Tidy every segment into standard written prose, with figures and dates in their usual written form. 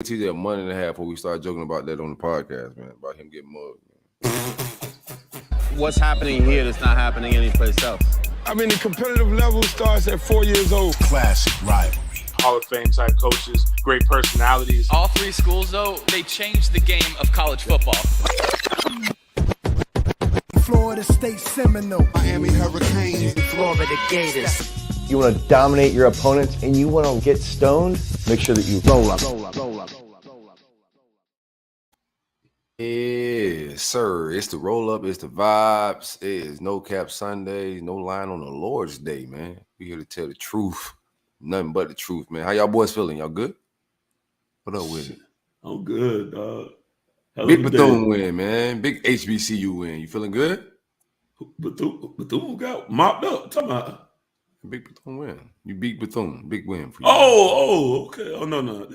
TJ a month and a half before we start joking about that on the podcast, man, about him getting mugged. What's happening here that's not happening anyplace else? I mean, the competitive level starts at 4 years old. Classic rivalry. Hall of Fame type coaches, great personalities. All three schools, though, they changed the game of college football. Florida State Seminole. Miami Hurricanes. Florida Gators. You want to dominate your opponents and you want to get stoned, make sure that you roll up. Yes, sir. It's the roll up. It's the vibes. It is no cap Sunday. No line on the Lord's Day, man. We here to tell the truth. Nothing but the truth, man. How y'all boys feeling? Y'all good? What up with it? I'm good, dog. Big Bethune win, man. Big HBCU win. You feeling good? Bethune got mopped up. Talking about Big Bethune win. You beat Bethune. Big win for you. Okay. Oh no.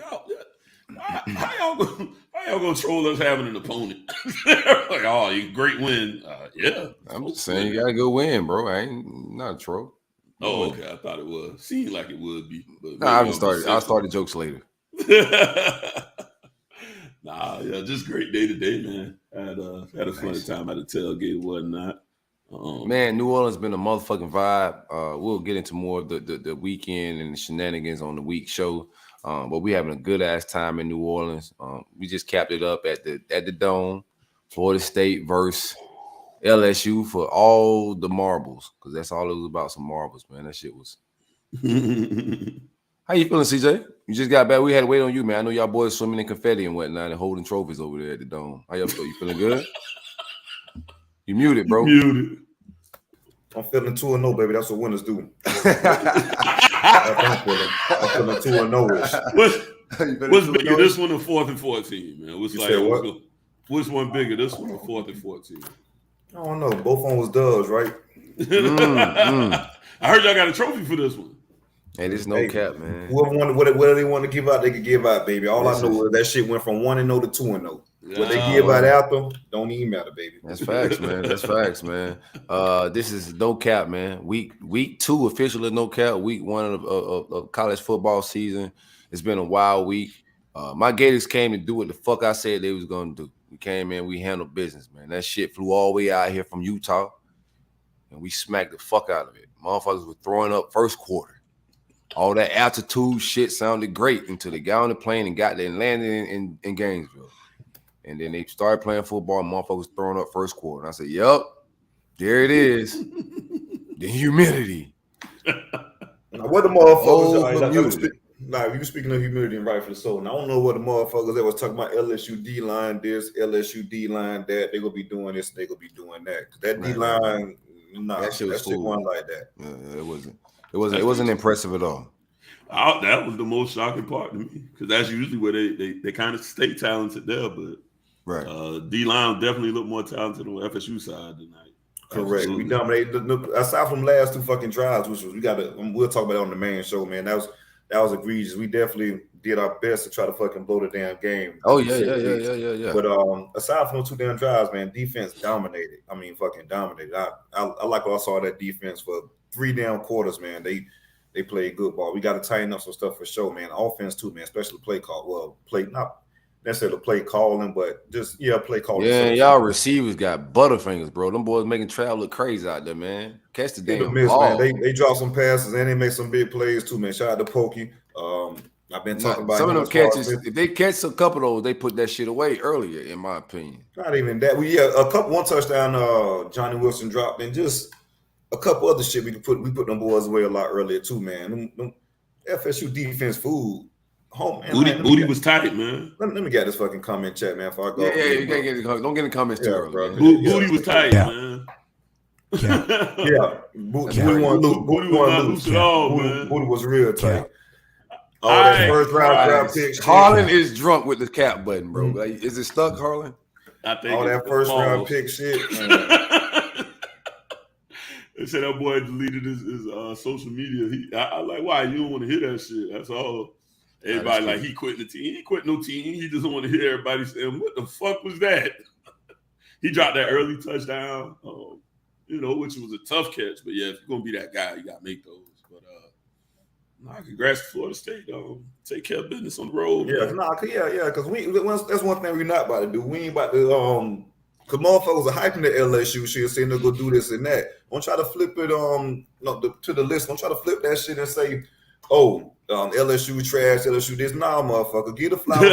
How y'all gonna troll us having an opponent? Like, oh, you great win. Yeah. I'm just saying you gotta go win, bro. I ain't not a troll. Oh, okay. I thought it was. Seemed like it would be. But I'll start the jokes later. Just great day today, man. Had a fun time at the tailgate and whatnot. Man, New Orleans been a motherfucking vibe. We'll get into more of the weekend and the shenanigans on the week show. But we having a good ass time in New Orleans. We just capped it up at the Dome, Florida State versus LSU for all the marbles, because that's all it was about, some marbles, man. That shit was. How you feeling, CJ? You just got back. We had to wait on you, man. I know y'all boys swimming in confetti and whatnot and holding trophies over there at the Dome. How y'all feel? You feeling good? You muted, bro. Muted. I'm feeling 2-0, baby. That's what winners do. I'm feeling 2-0. What's bigger, this one or 4th and 14, man? Which one bigger, this one or 4th and 14? I don't know. Both of them was dubs, right? I heard y'all got a trophy for this one. Hey, this no cap, man. Whoever wanted, whatever they want to give out, they could give out, baby. All I know is that shit went from 1-0 to 2-0. What they give out after, don't even matter, baby. That's facts, man. That's facts, man. This is no cap, man. Week 2 officially no cap. Week 1 of college football season. It's been a wild week. My Gators came to do what the fuck I said they was gonna do. We came in, we handled business, man. That shit flew all the way out here from Utah, and we smacked the fuck out of it. Motherfuckers were throwing up first quarter. All that altitude shit sounded great until they got on the plane and got there and landed in Gainesville. And then they started playing football, and motherfuckers throwing up first quarter. And I said, yup, there it is. The humidity. Now, what the motherfuckers you speaking of humidity and rightfully so. And I don't know what the motherfuckers that was talking about LSU D-line this, LSU D-line that. They gonna be doing this, they gonna be doing that. That D-line, that shit was cool. Going like that. It wasn't impressive at all. That was the most shocking part to me, because that's usually where they kind of stay talented there, but D-line definitely looked more talented on the FSU side tonight. Correct. Absolutely. We dominated. Aside from the last 2 fucking drives, which was we'll talk about it on the main show, man. That was egregious. We definitely did our best to try to fucking blow the damn game. Oh yeah. But aside from those 2 damn drives, man, defense dominated. I mean, fucking dominated. I like what I saw that defense for 3 damn quarters, man. They played good ball. We got to tighten up some stuff for sure, man. Offense too, man. Especially play call. Well, not necessarily play calling, but just play calling. Yeah, y'all receivers got butterfingers, bro. Them boys making Trav look crazy out there, man. Catch the damn ball. Man. They drop some passes and they make some big plays too, man. Shout out to Pokey. I've been talking about some of them catches. If they catch a couple of those, they put that shit away earlier, in my opinion. Not even that. One touchdown. Johnny Wilson dropped, and just a couple other shit we put them boys away a lot earlier too, man. Them FSU defense food. Oh man, Booty was tight, man. Let me get this fucking comment chat, man. Before I go. Yeah, you can't get the comments. Don't get in the comments too early. Bro. Booty was tight, man. Booty won loose. Booty was real tight. That first round draft pick. Harlan is drunk with the cap button, bro. Like, is it stuck, Harlan? I think all that first round pick shit. They said that boy deleted his social media. I like, why? You don't want to hear that shit. That's all. Everybody like, he quit the team. He quit no team. He doesn't want to hear everybody saying, what the fuck was that? He dropped that early touchdown, which was a tough catch. But yeah, if you're going to be that guy, you got to make those. But Nah, congrats to Florida State. Take care of business on the road. Yeah, because that's one thing we're not about to do. We ain't about to because motherfuckers are hyping the LSU shit, saying they'll go do this and that. Don't try to flip it to the list. Don't try to flip that shit and say, LSU trash, LSU this. Nah, motherfucker, get the flowers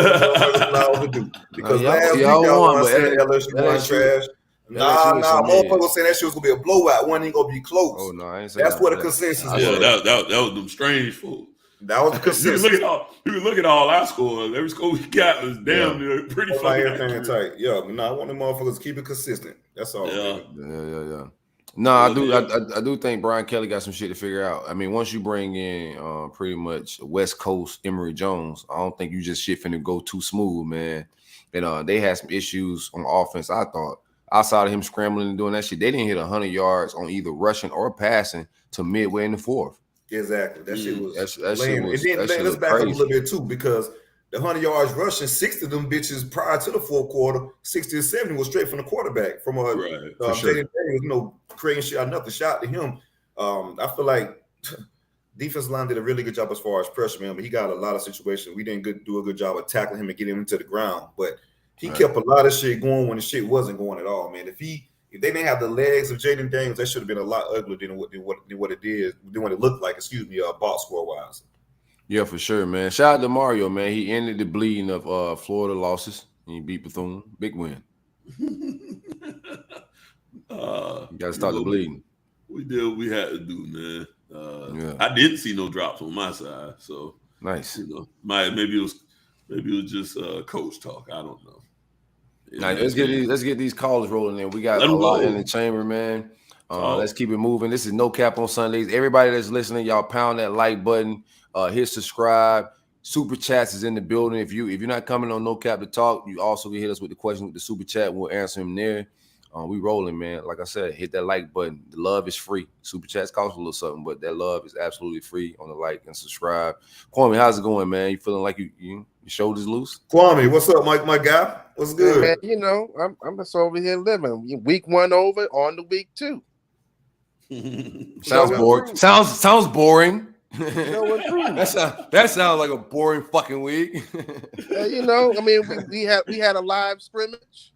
to do. Because last week y'all want to say LSU was trash. Nah, motherfuckers saying that shit was gonna be a blowout. One ain't gonna be close. Oh no, I ain't saying that's what the consensus was. Yeah, that was them strange fools. That was the consensus. You can look at all our scores. Every score we got was damn near pretty fucking everything tight. Yeah, but I want the motherfuckers to keep it consistent. That's all. Yeah. No, I do think Brian Kelly got some shit to figure out. I mean, once you bring in pretty much West Coast Emory Jones, I don't think you just shit finna go too smooth, man. And they had some issues on offense. I thought outside of him scrambling and doing that shit, they didn't hit 100 yards on either rushing or passing to midway in the fourth. Exactly. That shit was lame. And then let's back up a little bit too, because the 100 yards rushing, 60 of them bitches prior to the fourth quarter, 60 or 70 was straight from the quarterback from Jaden Daniels, creating shit out of nothing. Shout out to him. I feel like defensive line did a really good job as far as pressure, man, but he got a lot of situations. We didn't do a good job of tackling him and getting him into the ground, but he kept a lot of shit going when the shit wasn't going at all, man. If they didn't have the legs of Jaden Daniels, that should have been a lot uglier than what it looked like, box score wise. Yeah, for sure, man. Shout out to Mario, man. He ended the bleeding of Florida losses. He beat Bethune. Big win. You gotta start the bleeding. We did what we had to do, man. I didn't see no drops on my side, so nice. Maybe it was just coach talk. I don't know. Now, let's get these callers rolling in. We got a lot in the chamber, man. Let's keep it moving. This is No Cap on Sundays. Everybody that's listening, y'all pound that like button. Hit subscribe. Super chats is in the building. If you're not coming on No Cap to talk, you also can hit us with the question with the super chat. We'll answer them there. We rolling, man. Like I said, hit that like button. The love is free. Super chats cost a little something, but that love is absolutely free on the like and subscribe. Kwame, how's it going, man? You feeling like your shoulders loose? Kwame, what's up, my guy? What's good? Yeah, man, I'm just over here living. Week 1 over, on to week 2. Sounds boring. Sounds boring. That sounds like a boring fucking week. We had a live scrimmage.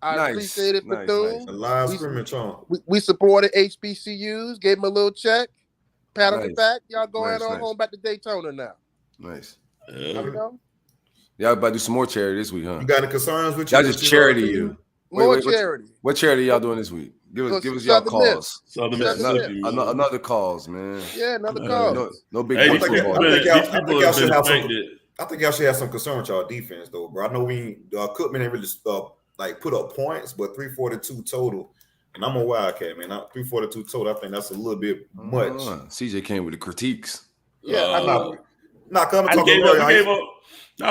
I appreciate it, Bethune. A live scrimmage on. We supported HBCUs, gave them a little check, pat on the back. Y'all go ahead on home back to Daytona now. Nice. Y'all about to do some more charity this week, huh? You got any concerns with y'all? Just charity you. More charity. What charity y'all doing this week? Give us y'all calls. Another cause, man. Yeah, another cause. No big football. I think y'all should have some concern with y'all defense, though, bro. I know Cookman ain't really put up points, but 342 total. And I'm a Wildcat, man. 342 total. I think that's a little bit much. CJ came with the critiques. Yeah,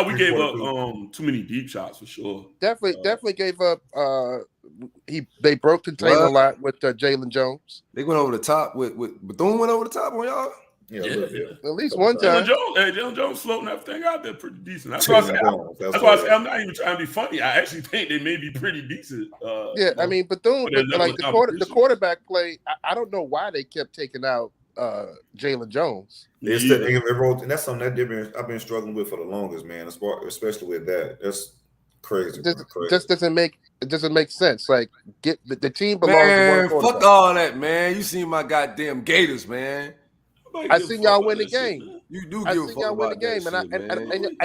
we gave up too many deep shots for sure. Definitely gave up. They broke contain a lot with Jalen Jones. They went over the top with Bethune went over the top on y'all. Yeah. At least one time. Jalen Jones floating everything out there pretty decent. That's why I say I'm not even trying to be funny. I actually think they may be pretty decent. I mean, Bethune, the quarterback play. I don't know why they kept taking out Jalen Jones. And that's something that I've been struggling with for the longest, man. Especially with that, that's crazy. Just doesn't make sense. Like, get the team belongs to one quarterback. Fuck all that, man. You seen my goddamn Gators, man. I seen y'all win the game. You do give a fuck y'all win the game, and I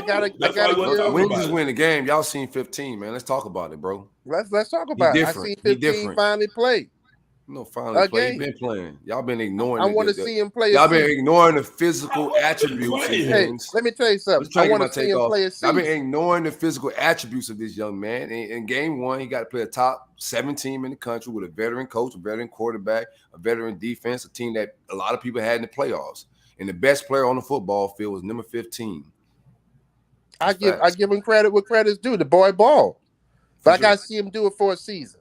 gotta. When you just win the game, y'all seen 15, man. Let's talk about it, bro. Let's talk about it. I seen 15 finally play. No, finally play. He been playing. Y'all been ignoring. I want to see him play. Y'all been ignoring the physical attributes. Hey, let me tell you something. I want to see him play a season. I've been ignoring the physical attributes of this young man. In game 1, he got to play a top 7 team in the country with a veteran coach, a veteran quarterback, a veteran defense, a team that a lot of people had in the playoffs. And the best player on the football field was number 15. I give him credit where credit's due. The boy ball. But I got to see him do it for a season.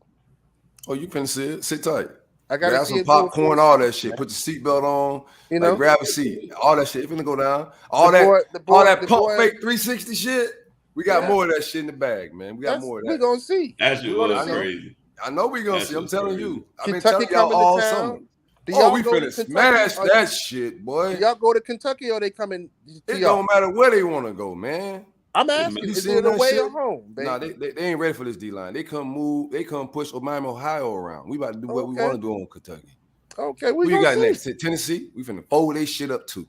Oh, you can sit tight. I got grab some popcorn, all that shit. Put the seatbelt on. Grab a seat. All that shit. It's gonna go down. All that pump fake 360 shit. We got more of that shit in the bag, man. We got more of that. We're gonna see. That shit was crazy. I know we're gonna see. I'm telling you. I've been Kentucky telling y'all all summer. We finna smash that shit, boy. Do y'all go to Kentucky or they coming? It don't matter where they want to go, man. I'm asking, is it away or home, baby? Nah, they ain't ready for this D-line. They come push Miami, Ohio around. We about to do what we want to do on Kentucky. Okay, who you got next? Tennessee? We finna fold this shit up too.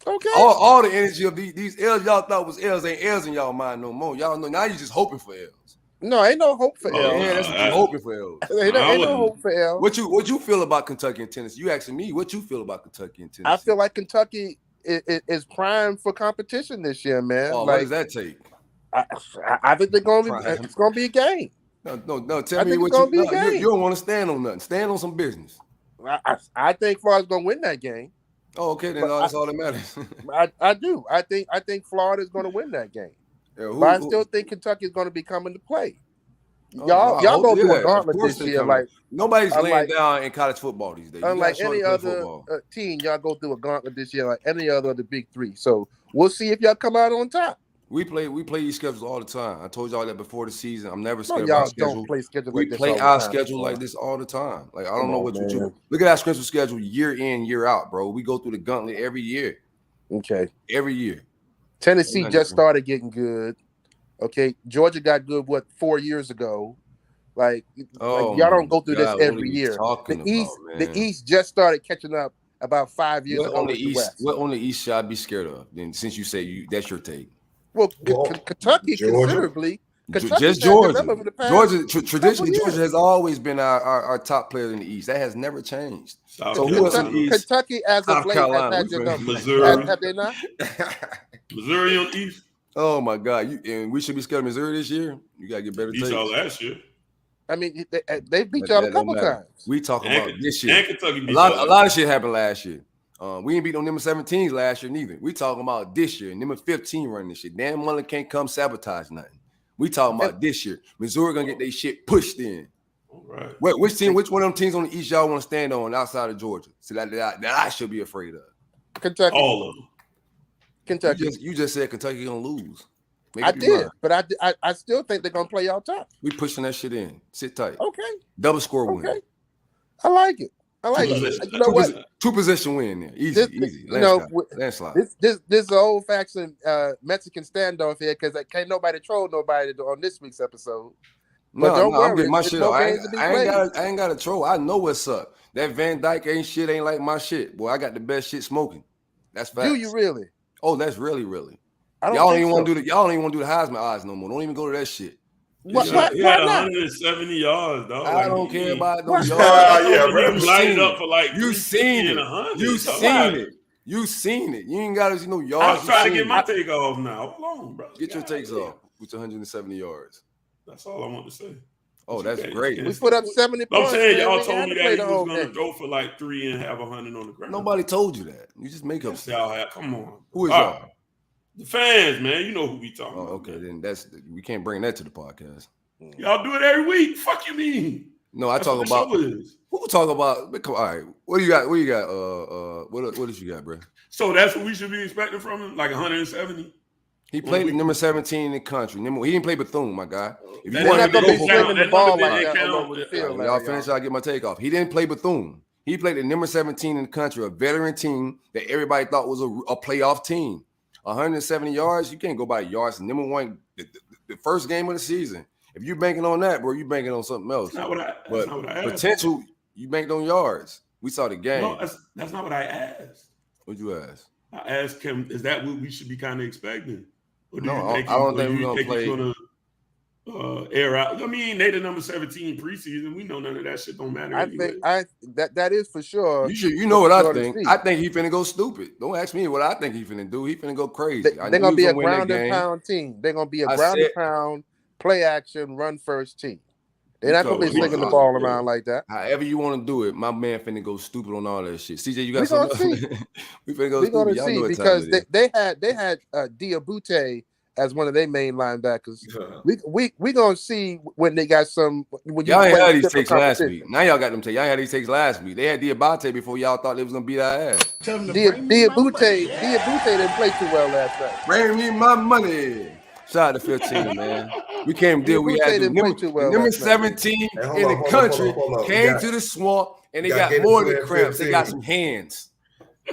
Okay. All the energy of these L's y'all thought was L's ain't L's in y'all mind no more. Y'all know now you just hoping for L's. No, ain't no hope for L's. Yeah, that's what you hoping for L's. Ain't no hope for L's. What you feel about Kentucky and Tennessee? You asking me what you feel about Kentucky and Tennessee? I feel like Kentucky is primed for competition this year, man. Oh, what does that take? I think they're going to be. It's going to be a game. No. Tell me what you don't want to stand on nothing. Stand on some business. I think Florida's going to win that game. Oh, okay, then that's all that matters. I do. I think Florida's going to win that game. Yeah, but I still think Kentucky's going to be coming to play. Y'all go through a gauntlet this year. Like nobody's laying down in college football these days. Unlike any other team, y'all go through a gauntlet this year, like any other of the big three. So we'll see if y'all come out on top. We play these schedules all the time. I told y'all that before the season. I'm never scared y'all of our schedule. Don't play schedule we like this play all our the time, schedule bro. like this all the time. Like I don't know what you do. Look at our schedule year in, year out, bro. We go through the gauntlet every year. Okay. Every year. Tennessee just started getting good. Okay. Georgia got good 4 years ago. Like y'all don't go through this every year. The East just started catching up about 5 years ago. On the East, what on the East should I be scared of? Then since you say that's your take. Well, Kentucky considerably. Just Georgia. Traditionally, Georgia has always been our top player in the East. That has never changed. Kentucky as of late has had your number. Missouri. Have they not? Missouri on the East. Oh my God! And we should be scared of Missouri this year. You gotta get better. Beat y'all last year. I mean, they beat y'all a couple times. We talking about this year. And Kentucky beat a lot of shit happened last year. We ain't beat no number 17s last year neither. We talking about this year. Number 15 running this shit. Dan Mullen can't come sabotage nothing. We talking about this year. Missouri gonna get their shit pushed in. All right. Which one of them teams on the East y'all want to stand on outside of Georgia? So that I should be afraid of. Kentucky. All of them. Kentucky. You just said Kentucky gonna lose. I did, but I still think they're gonna play y'all top. We pushing that shit in. Sit tight. Okay. Double score win. I like it. You know what? 2-possession win there. Easy. Landslide. This is an old-fashioned Mexican standoff here because can't nobody troll nobody on this week's episode. But don't worry, I'm getting my shit up. I ain't got to troll. I know what's up. That Van Dyke ain't like my shit. Boy, I got the best shit smoking. That's facts. Do you really? Oh, that's really. Y'all don't even want to do the Heisman odds no more. Don't even go to that shit. Why not? 170 yards, dog. I don't care about those yards. You seen it. You seen it. You ain't got to see no yards. I'm trying to get my take off now. Hold on, bro. Get your takes off with 170 yards. That's all I want to say. Oh, that's great. We put up 70 points. I'm saying y'all told me that he was going to go for like 3 and have 100 on the ground. Nobody told you that. You just make up stuff. Come on. Who is y'all? The fans, man. You know who we talking about. Okay, then we can't bring that to the podcast. Y'all do it every week. Fuck you mean? No, I talk about who talk about. All right, what do you got? What else you got, bro? So that's what we should be expecting from him, like 170. He played number 17 in the country. He didn't play Bethune, my guy. If you want to be swinging the ball like that all over the field, y'all finish. I'll get my take off. He didn't play Bethune. He played the number 17 in the country, a veteran team that everybody thought was a playoff team. 170 yards, you can't go by yards. Number one, the first game of the season. If you're banking on that, bro, you're banking on something else. That's not what I asked. Potential, you banked on yards. We saw the game. No, that's not what I asked. What'd you ask? I asked him, is that what we should be kind of expecting? I don't think we're going to play. Air out. I mean, they the number 17 preseason. We know none of that shit don't matter. I think that is for sure. You know what I think. I think he finna go stupid. Don't ask me what I think he finna do. He finna go crazy. They're gonna be a ground and pound team. They're gonna be a ground and pound, play action, run first team. They're not gonna be slinging the ball around like that. However you want to do it, my man finna go stupid on all that shit. CJ, you got something? We finna go stupid. We're gonna see because they had Diabute as one of their main linebackers. We gonna see when they got some. Y'all ain't had these takes last week. Now y'all got them takes. Y'all had these takes last week. They had Diabate before y'all thought they was gonna beat our ass. Diabute didn't play too well last night. Bring me my money. Shout out to 15, man. We came deal. We had the number 17 in the country came to the swamp, and they got more than cramps. They got some hands.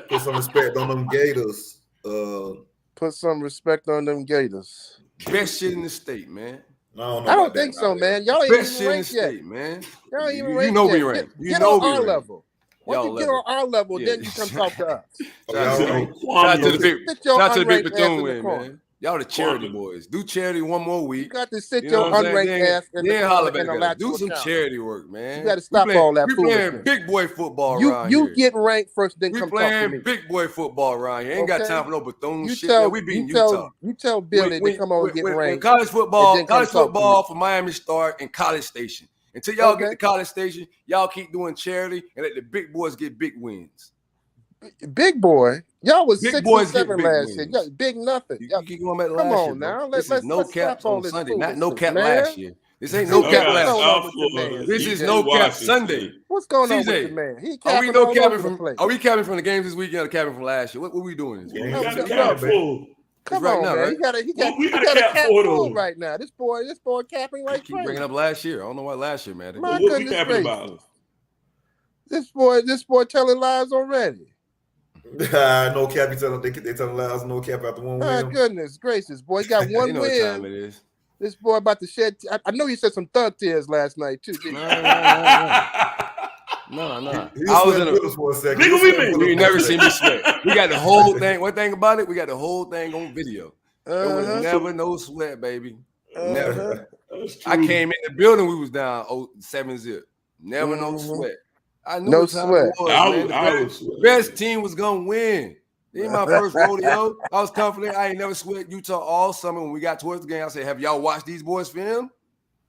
Put some respect on them Gators. Put some respect on them Gators. Best shit in the state, man. No, I don't think so, man. Y'all ain't best even ranked yet, state, man. Y'all ain't even you ranked know yet. we ranked. Get on our level. Once you get on our level, Yeah. then you come talk to us. Shout out to the big Bethune win, man. Y'all the charity boys. Do charity one more week. You got to sit your unranked ass in the holler corner back. and Do some charity work, man. You got to stop all that We playing big boy football around here. You get ranked first, then come talk to me. We playing big boy football around here. Ain't got time for no Bethune shit. We beating Utah. You tell Billy to come on and get ranked. College football for Miami start and College Station. Until y'all get to College Station, y'all keep doing charity and let the big boys get big wins. Big boy, y'all was big 6 boys and 7 big last wins. year. Y'all keep nothing. You keep going back to Come last on year, now. This is no caps on Sunday. Not no cap man. last year. This ain't no cap last year. This is no cap Sunday. What's going on with the man? He Are we capping capping from the games this weekend or capping from last year? What we doing? Come on, man. He got a cap full right now. This boy capping like crazy. Keep bringing up last year. I don't know what last year, man. My goodness gracious. This boy telling lies already. No cap. They telling lies. No cap after one win. My goodness gracious, boy. He got one you know win. what time it is. This boy about to shed. I know you said some thug tears last night too. No. I was in a for a second. You never see me sweat. We got the whole thing. One thing about it, we got the whole thing on video. There was never no sweat, baby. Never. I came in the building. We was down 7-0. Never no sweat. I knew no sweat. The best team was gonna win. This is my first rodeo. I was confident. I ain't never sweat Utah all summer. When we got towards the game, I said, "Have y'all watched these boys film?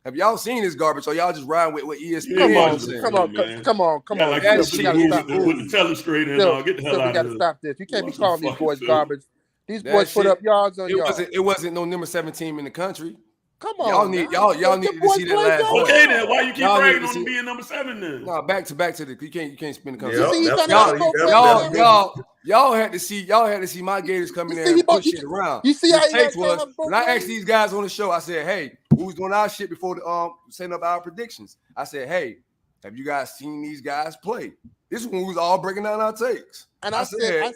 Have y'all seen this garbage? Or y'all just riding with ESPN?" Come on. Like that shit with the telestrator and all. Get the hell out of here. We got to stop this. You can't be calling these boys garbage. These boys put up yards on yards. It wasn't no number 17 in the country. Come on, y'all need to see that last. Okay, then why you keep bragging on them being number 7 then? No, back to the. You can't spin the country. Y'all had to see my Gators come in there and push shit around. You see how when I asked these guys on the show, I said, "Hey, who's doing our shit before the setting up our predictions?" I said, "Hey, have you guys seen these guys play?" This is when we was all breaking down our takes. And I said,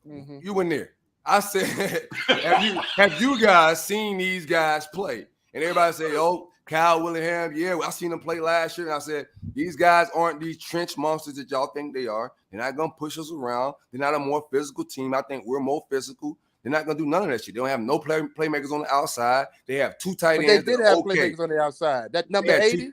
"You went there." I said, "Have you guys seen these guys play?" And everybody said, "Oh, Kyle Willingham, yeah, I seen them play last year." And I said, "These guys aren't these trench monsters that y'all think they are. They're not gonna push us around. They're not a more physical team. I think we're more physical. They're not gonna do none of that shit. They don't have no playmakers on the outside. They have 2 tight ends. But they did have playmakers on the outside. That number 80,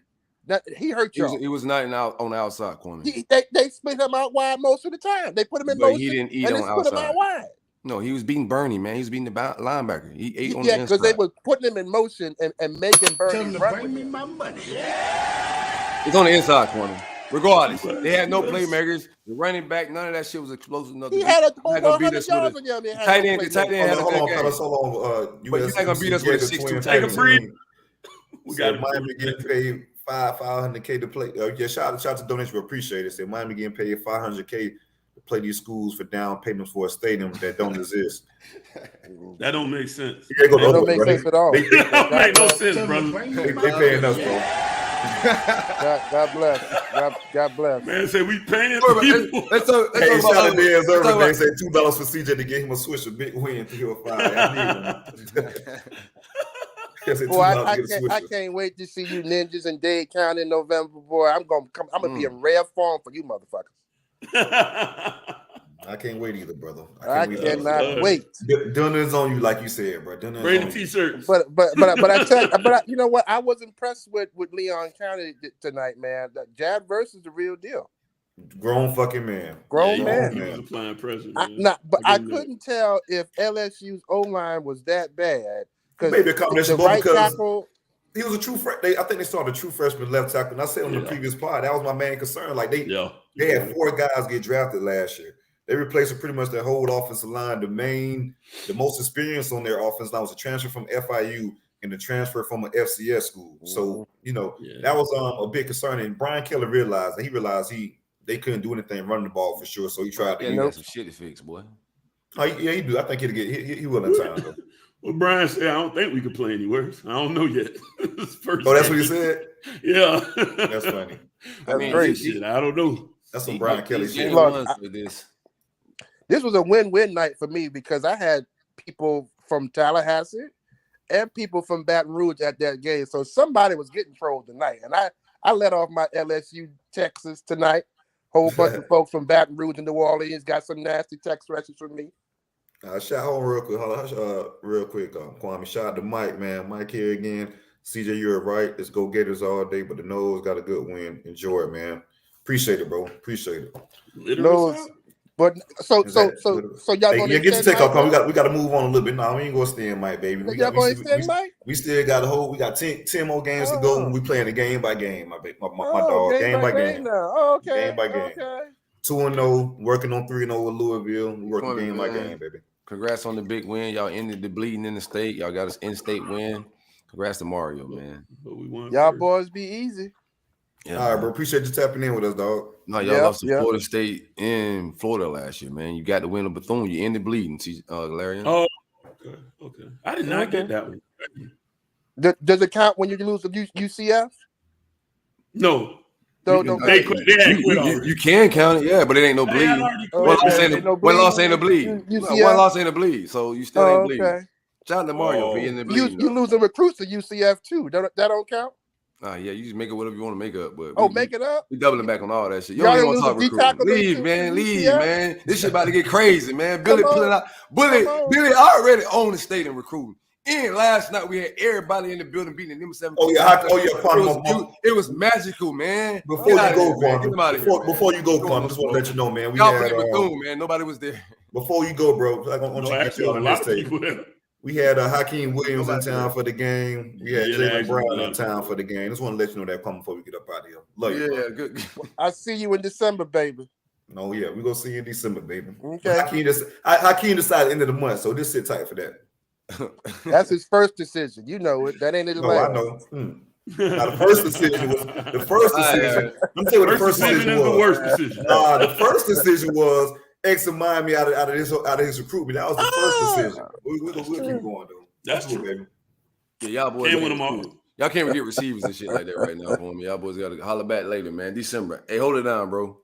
he hurt y'all. He was not on the outside corner. They split him out wide most of the time. They put him in motion. He didn't eat and on they outside. Put him out wide. No, he was beating Bernie, man. He was beating the linebacker. He ate on the inside. Yeah, because they were putting him in motion and making Bernie run. Bring me my money. It's on the inside corner. Regardless, they had no playmakers. The running back, none of that shit was explosive enough. He had a whole 100 yards on y'all. The tight end had a good game. But you're not gonna beat us with a 6'2" Take a breathe. We got Miami getting paid $500K to play. Shout out to donation. We appreciate it. Say Miami getting paid $500K to play these schools for down payments for a stadium that don't exist. That don't make sense. That don't make sense at all. That don't make no sense, brother. They paying us, bro. God bless. God bless. Man, say we paying people. Let's talk about they said $2 for CJ to get him a switch, a big win 305. Boy, I can't wait to see you ninjas in Dade County in November, boy. I'm gonna be in rare form for you motherfuckers. I can't wait either, brother. I cannot wait. Dinner's on you, like you said, bro. Bring the t-shirts. But I tell you, you know what? I was impressed with Leon County tonight, man. Jab versus the real deal. Grown fucking man. Grown man. He was applying pressure. I couldn't tell if LSU's O-line was that bad. Maybe a combination the right tackle. He was a true freshman. I think they started a true freshman left tackle. And I said on the previous pod, that was my main concern. Like they had 4 guys get drafted last year. They replaced pretty much their whole offensive line. The most experience on their offense line was a transfer from FIU and the transfer from an FCS school. So, that was a big concern. And Brian Kelly realized they couldn't do anything running the ball for sure. So he tried to. He got some shit to fix, boy. Oh, yeah, he do. I think he will in time, though. Well, Brian said, I don't think we could play any worse. I don't know yet. Oh, that's what he said? Yeah. That's funny. That's great. Shit, I don't know. That's some Brian Kelly shit. This was a win-win night for me because I had people from Tallahassee and people from Baton Rouge at that game. So somebody was getting trolled tonight. And I let off my LSU Texas tonight. Whole bunch of folks from Baton Rouge and New Orleans got some nasty text messages from me. Shout out real quick. Kwame, shout out to Mike, man. Mike here again. CJ, you're right. Let's go Gators all day, but the Nose got a good win. Enjoy it, man. Appreciate it, bro. Appreciate it. Nose. But so y'all gonna get your take off. We got to move on a little bit. No, we ain't gonna stay in Mike, baby. We still got a whole. We got 10 more games to go. We playing it game by game. My dog, game by game. Oh, okay. Game by game. Okay. 2-0, working on 3-0 with Louisville. We working game by game, baby. Congrats on the big win. Y'all ended the bleeding in the state. Y'all got us in-state win. Congrats to Mario, man. Y'all boys be easy. Yeah, all right, bro. Appreciate you tapping in with us, dog. No, y'all lost to Florida State in Florida last year, man. You got the win of Bethune. You ended bleeding, Larry. Oh, okay. I did not get that one. Does it count when you lose to UCF? No. You can count it, yeah, but it ain't no bleed. One loss ain't a bleed. One loss ain't a bleed, so you still ain't bleeding. Okay. Shout out to Mario for getting the bleed. You losing recruits to UCF too. That don't count. Yeah, you just make it whatever you want to make up. But make it up. We doubling back on all that shit. You don't even want to talk recruiting. Leave, man. This shit about to get crazy, man. Billy put it out. Billy already owned the state in recruiting. And last night we had everybody in the building beating them 7. It was magical, man. Before you go, Kwame, just want to let you know, man. Y'all played Bethune, man. Nobody was there. Before you go, bro, I want you to get you on this tape. We had Hakeem Williams in town for the game. We had Jalen Brown in town for the game. Just want to let you know that coming before we get up out of here. Love you, bro. Good. I see you in December, baby. No, yeah, we're going to see you in December, baby. Okay. Hakeem decided end of the month, so just sit tight for that. That's his first decision. You know it. That ain't his last. I know. Now, the first decision was Let me tell you what the first decision was. The worst decision. The first decision was X and Miami out of his recruitment. That was the first decision. We'll keep going though. That's true, baby. Yeah, y'all boys can't win them all. Y'all can't even get receivers and shit like that right now for me. Y'all boys got to holler back later, man. December. Hey, hold it down, bro.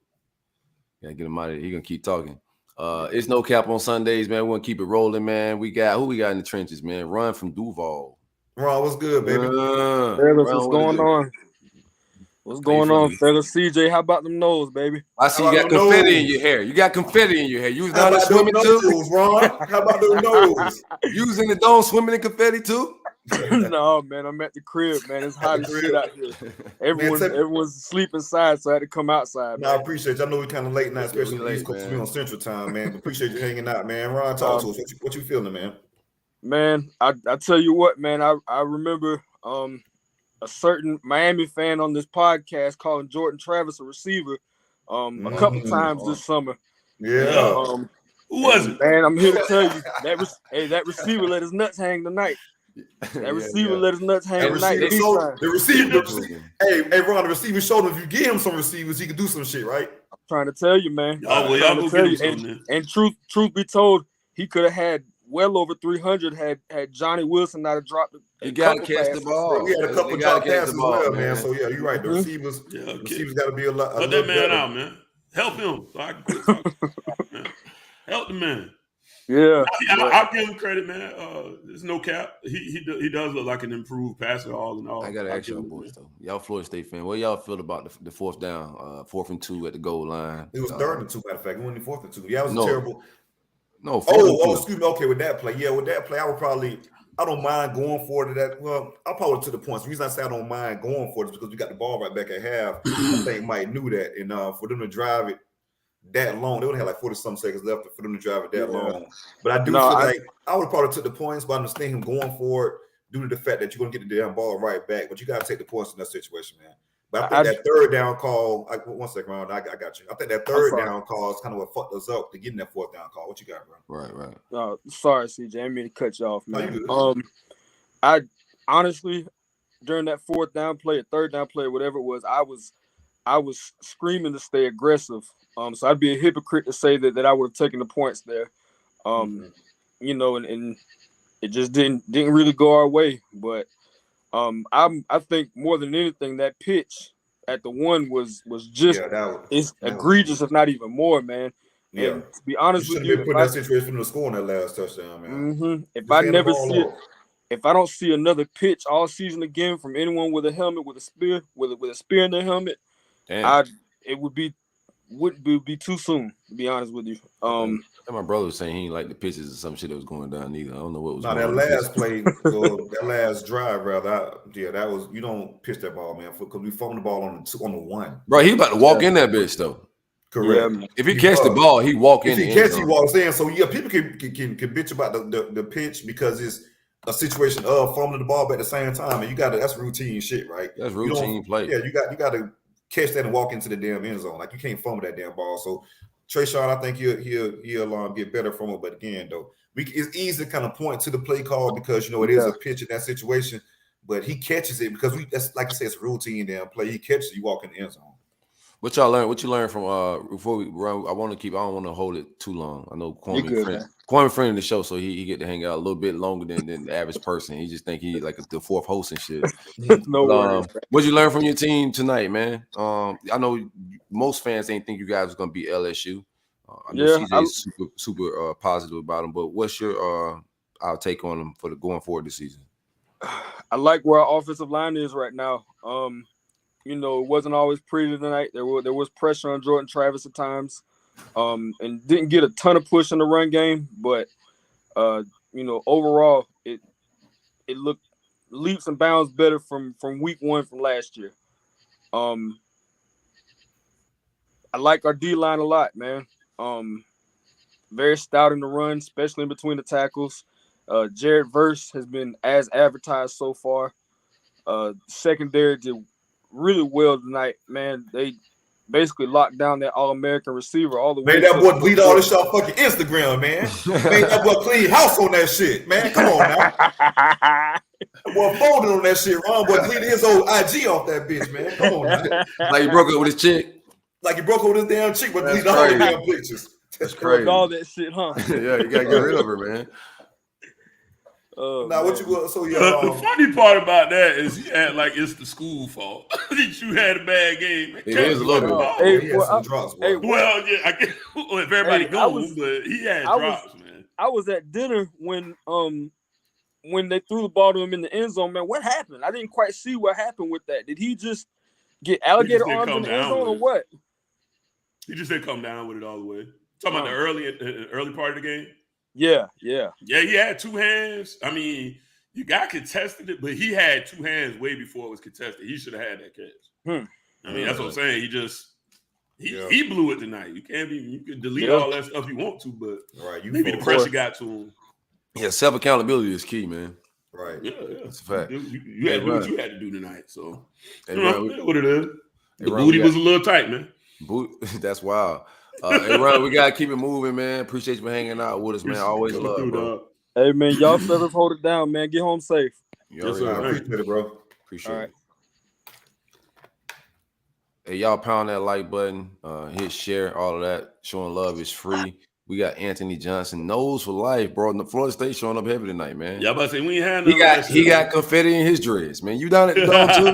Gotta get him out of here. He gonna keep talking. It's no cap on Sundays, man. We're gonna keep it rolling, man. Who we got in the trenches, man? Ron from Duval. Ron, what's good, baby? What's going on? What's going on, fellas? CJ, how about them nose, baby? I see you got confetti in your hair. You got confetti in your hair. You was down there swimming too, Ron? How about those nose? You was in the dome swimming in confetti too? No, man. I'm at the crib, man. It's hot as shit out here. Everyone's asleep inside, so I had to come outside. I appreciate you. I know we're kind of late now, especially on East Coast. We on Central Time, man. But appreciate you hanging out, man. Ron, talk to us. What you feeling, man? Man, I tell you what, man. I remember a certain Miami fan on this podcast calling Jordan Travis a receiver a couple times this summer. Yeah. Who was it? Man, I'm here to tell you that receiver let his nuts hang tonight. That receiver let his nuts hang tonight. The receiver, hey, Ron, the receiver showed him if you give him some receivers, he can do some shit, right? I'm trying to tell you, man. Oh, well, y'all go get him something. And truth be told, he could have had well over 300 had Johnny Wilson not have dropped it. You gotta catch the ball. We had a couple drop passes as well, man. So yeah, you're right. The receivers got to be a lot. Let that man out, man. Help him. So I can quit talking. Help the man. Yeah, I'll give him credit, man. There's no cap. He does look like an improved passer, all in all. I gotta ask y'all boys though. Y'all Florida State fan, what y'all feel about the fourth down, 4th and 2 at the goal line? It was 3rd and 2, matter of fact. It wasn't 4th and 2. Yeah, it was terrible. No. Excuse me. Okay, with that play, I don't mind going for it. I'll probably to the points. The reason I say I don't mind going for it is because we got the ball right back at half. I think Mike knew that, and for them to drive it that long, they only had like 40-some seconds left for them to drive it that long. But I do feel like I would probably took the points, but I understand him going for it due to the fact that you're going to get the damn ball right back. But you got to take the points in that situation, man. But I think that 3rd down call, 1 second, Ron, I got you. I think that 3rd down call is kind of what fucked us up to getting that 4th down call. What you got, bro? Right. Sorry, CJ. I didn't mean to cut you off, man. I honestly, during that 4th down play, 3rd down play, whatever it was, I was screaming to stay aggressive. So I'd be a hypocrite to say that I would have taken the points there. You know, and it just didn't really go our way. But I think more than anything that pitch at the one was just egregious, if not even more, man. Yeah. And to be honest with you, been put in that situation to score on that last touchdown, man. If I never see it, if I don't see another pitch all season again from anyone with a helmet, with a spear, with a spear in their helmet, it would be too soon, to be honest with you. My brother was saying he didn't like the pitches or some shit that was going down either. I don't know what was going that on. last play, that last drive, rather, that was, you don't pitch that ball, man, because we fumbled the ball on the one. Bro, he about to walk in that bitch though. Correct. Yeah, if he catch the ball, he walk in. If he catch, he walks in. So yeah, people can bitch about the pitch because it's a situation of fumbling the ball, but at the same time, and that's routine shit, right? That's routine play. Yeah, you got to catch that and walk into the damn end zone. Like, you can't fumble that damn ball. So Trayshawn, I think he'll get better from it. But again, though, it's easy to kind of point to the play call because it is a pitch in that situation. But he catches it because that's, like I said, it's routine damn play. He catches it, you walk in the end zone. What you learned from before we run? I don't want to hold it too long. I know Kwame friend of the show, so he get to hang out a little bit longer than the average person. He just think he's like the fourth host and shit. No worries. What you learn from your team tonight, man? I know most fans ain't think you guys was gonna beat LSU. I know CJ's super positive about them, but what's your take on them for going forward this season? I like where our offensive line is right now. It wasn't always pretty tonight. There was pressure on Jordan Travis at times, and didn't get a ton of push in the run game. But overall, it looked leaps and bounds better from week one from last year. I like our D line a lot, man. Very stout in the run, especially in between the tackles. Jared Verse has been as advertised so far. Secondary did really well tonight, man. They basically locked down that All-American receiver all the way. Man, that boy bleed all this y'all fucking Instagram, man. Man, that boy clean house on that shit, man. Come on now. That boy folded on that shit. Ron boy bleed his old IG off that bitch, man. Come on now. Like he broke up with his chick. Like he broke up with his damn chick, but bleed all the damn pictures. That's crazy. All that shit, huh? Yeah, you gotta get rid of her, man. Now, what you go? So yeah, the funny part about that is he act like it's the school fault that you had a bad game. It is a little bit. He had some drops. Well, yeah, I guess if everybody goes, but he had drops, man. I was at dinner when they threw the ball to him in the end zone, man. What happened? I didn't quite see what happened with that. Did he just get alligator arms in the end zone or what? He just didn't come down with it all the way. Talking about the early part of the game. Yeah. He had two hands. I mean, you got contested it, but he had two hands way before it was contested. He should have had that catch. I mean, that's what I'm saying. He blew it tonight. You can delete all that stuff you want to, but maybe the pressure got to him. Yeah, self-accountability is key, man. Right. Yeah. That's a fact. You had to do what you had to do tonight. So what it is. The booty was a little tight, man. That's wild. Hey, Ron, we gotta keep it moving, man. Appreciate you for hanging out with us, man. Always love, bro. Hey, man, y'all fellas hold it down, man. Get home safe. Yes, sir. I appreciate it, bro. Appreciate it. Hey, y'all pound that like button, hit share, all of that. Showing love is free. We got Anthony Johnson, nose for life, bro. The Florida State showing up heavy tonight, man. Y'all about to say we ain't had he got confetti in his dreads, man. You done it too?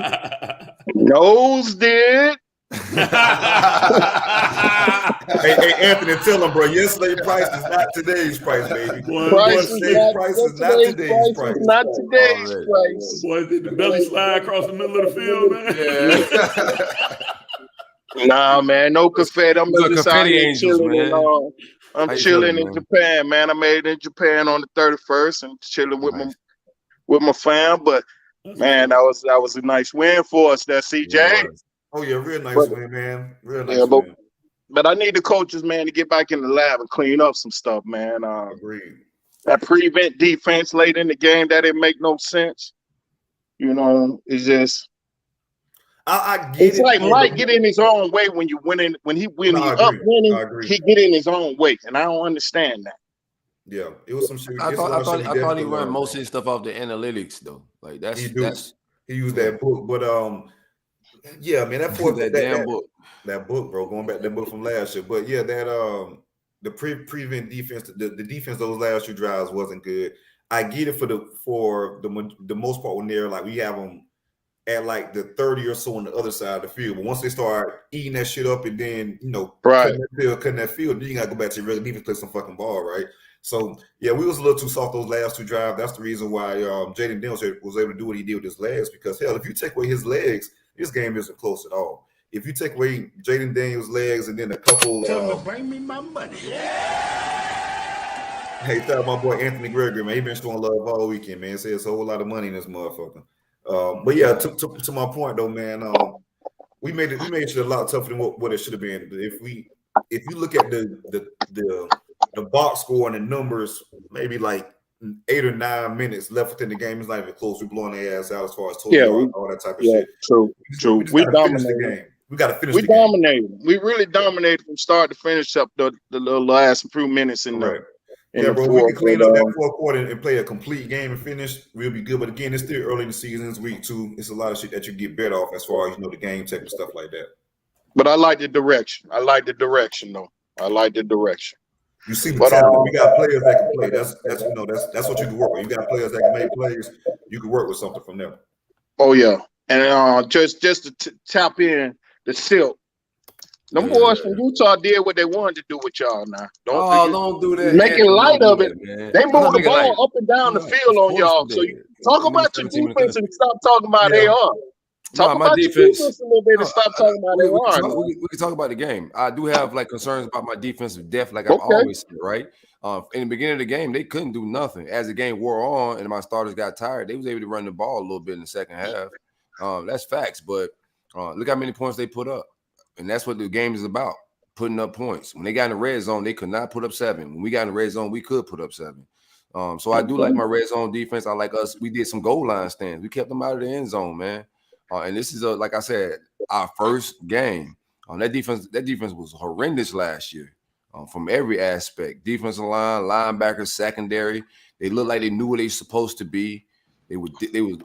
Nose did. Hey, Anthony, tell him, bro. Yesterday's price is not today's price, baby. Price is not today's price. Not today's price. Boy, did the belly slide across the middle of the field, man? Yeah. Nah, man, no confetti. I'm just out here chilling. I'm chilling in Japan, man. I made it in Japan on the 31st and chilling with my fam. But man, that was a nice win for us. That CJ. Yeah. Oh yeah, real nice win, man. Real nice win. But I need the coaches, man, to get back in the lab and clean up some stuff, man. Agreed. That prevent defense late in the game, that didn't make no sense. It's just I get it's like Mike get in his own way when you winning. When he winning, he get in his own way, and I don't understand that. Yeah, it was some shit. I thought he run most of his stuff off the analytics though. Like he used that book, but yeah, man, that book, bro. Going back to that book from last year, but yeah, that the prevent defense, the defense those last two drives wasn't good. I get it for the most part when they're like we have them at like the 30 or so on the other side of the field. But once they start eating that shit up and then cutting that field, then you gotta go back to your regular defense, play some fucking ball, right? So yeah, we was a little too soft those last 2 drives. That's the reason why Jaden Daniels was able to do what he did with his legs. Because hell, if you take away his legs, this game isn't close at all. If you take away Jaden Daniels' legs and then a couple, tell him to bring me my money. Hey, shout out my boy Anthony Gregory, man. He been showing love all weekend, man. Says a whole lot of money in this motherfucker. But yeah, to my point though, man. We made it a lot tougher than what it should have been. If you look at the box score and the numbers, maybe like 8 or 9 minutes left within the game, it's not even close. We're blowing their ass out as far as total all that type of shit. True. We dominated the game. We got to finish. We dominated. We really dominated from start to finish up the last few minutes in the. Yeah, bro. We can clean up that fourth quarter and play a complete game and finish. We'll be good. But again, it's still early in the season. It's week 2. It's a lot of shit that you get better off as far as the game tech and stuff like that. But I like the direction. I like the direction, though. I like the direction. You see the talent. We got players that can play. That's what you can work with. You got players that can make plays. You can work with something from them. Oh yeah, and just to tap in the silk. Them boys from Utah did what they wanted to do with y'all now. Don't do that. Make it light of it. They move the ball up and down the field on y'all. So you talk about your defense and stop talking about AR. Talk about your defense a little bit and stop talking about AR. We can talk about the game. I do have concerns about my defensive depth, like I've always said, right? In the beginning of the game, they couldn't do nothing. As the game wore on and my starters got tired, they was able to run the ball a little bit in the second half. That's facts. But look how many points they put up. And that's what the game is about, putting up points. When they got in the red zone, they could not put up 7. When we got in the red zone, we could put up 7. So I do like my red zone defense. I like us. We did some goal line stands. We kept them out of the end zone, man. And this is, like I said, our first game. That defense was horrendous last year from every aspect. Defensive line, linebackers, secondary. They looked like they knew what they were supposed to be. They were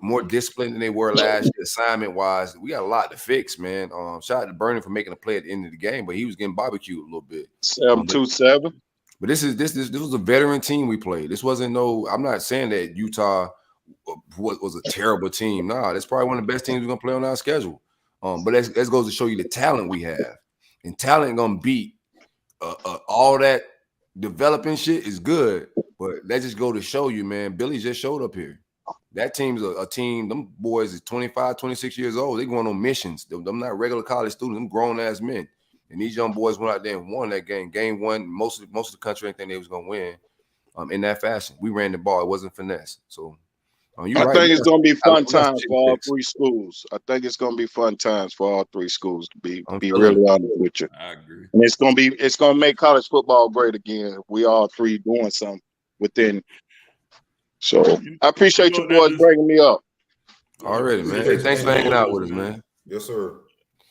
more disciplined than they were last year, assignment-wise. We got a lot to fix, man. Shout out to Bernie for making a play at the end of the game, but he was getting barbecued a little bit. 7-2-7. But this was a veteran team we played. This wasn't I'm not saying that Utah was a terrible team. Nah, that's probably one of the best teams we're gonna play on our schedule. But that goes to show you the talent we have. And talent gonna beat all that developing shit is good. But that just go to show you, man, Billy just showed up here. That team's a team. Them boys is 25, 26 years old. They going on missions. Them not regular college students. Them grown-ass men. And these young boys went out there and won that game. Game 1, most of the country didn't think they was going to win in that fashion. We ran the ball. It wasn't finesse. So I think it's going to be fun times for all 3 schools. I think it's going to be fun times for all 3 schools, to be really honest with you. I agree. And it's going to make college football great again. We all 3 doing something within. So I appreciate you boys bringing me up. Already, man. Hey, thanks for hanging out with us, man. Yes, sir.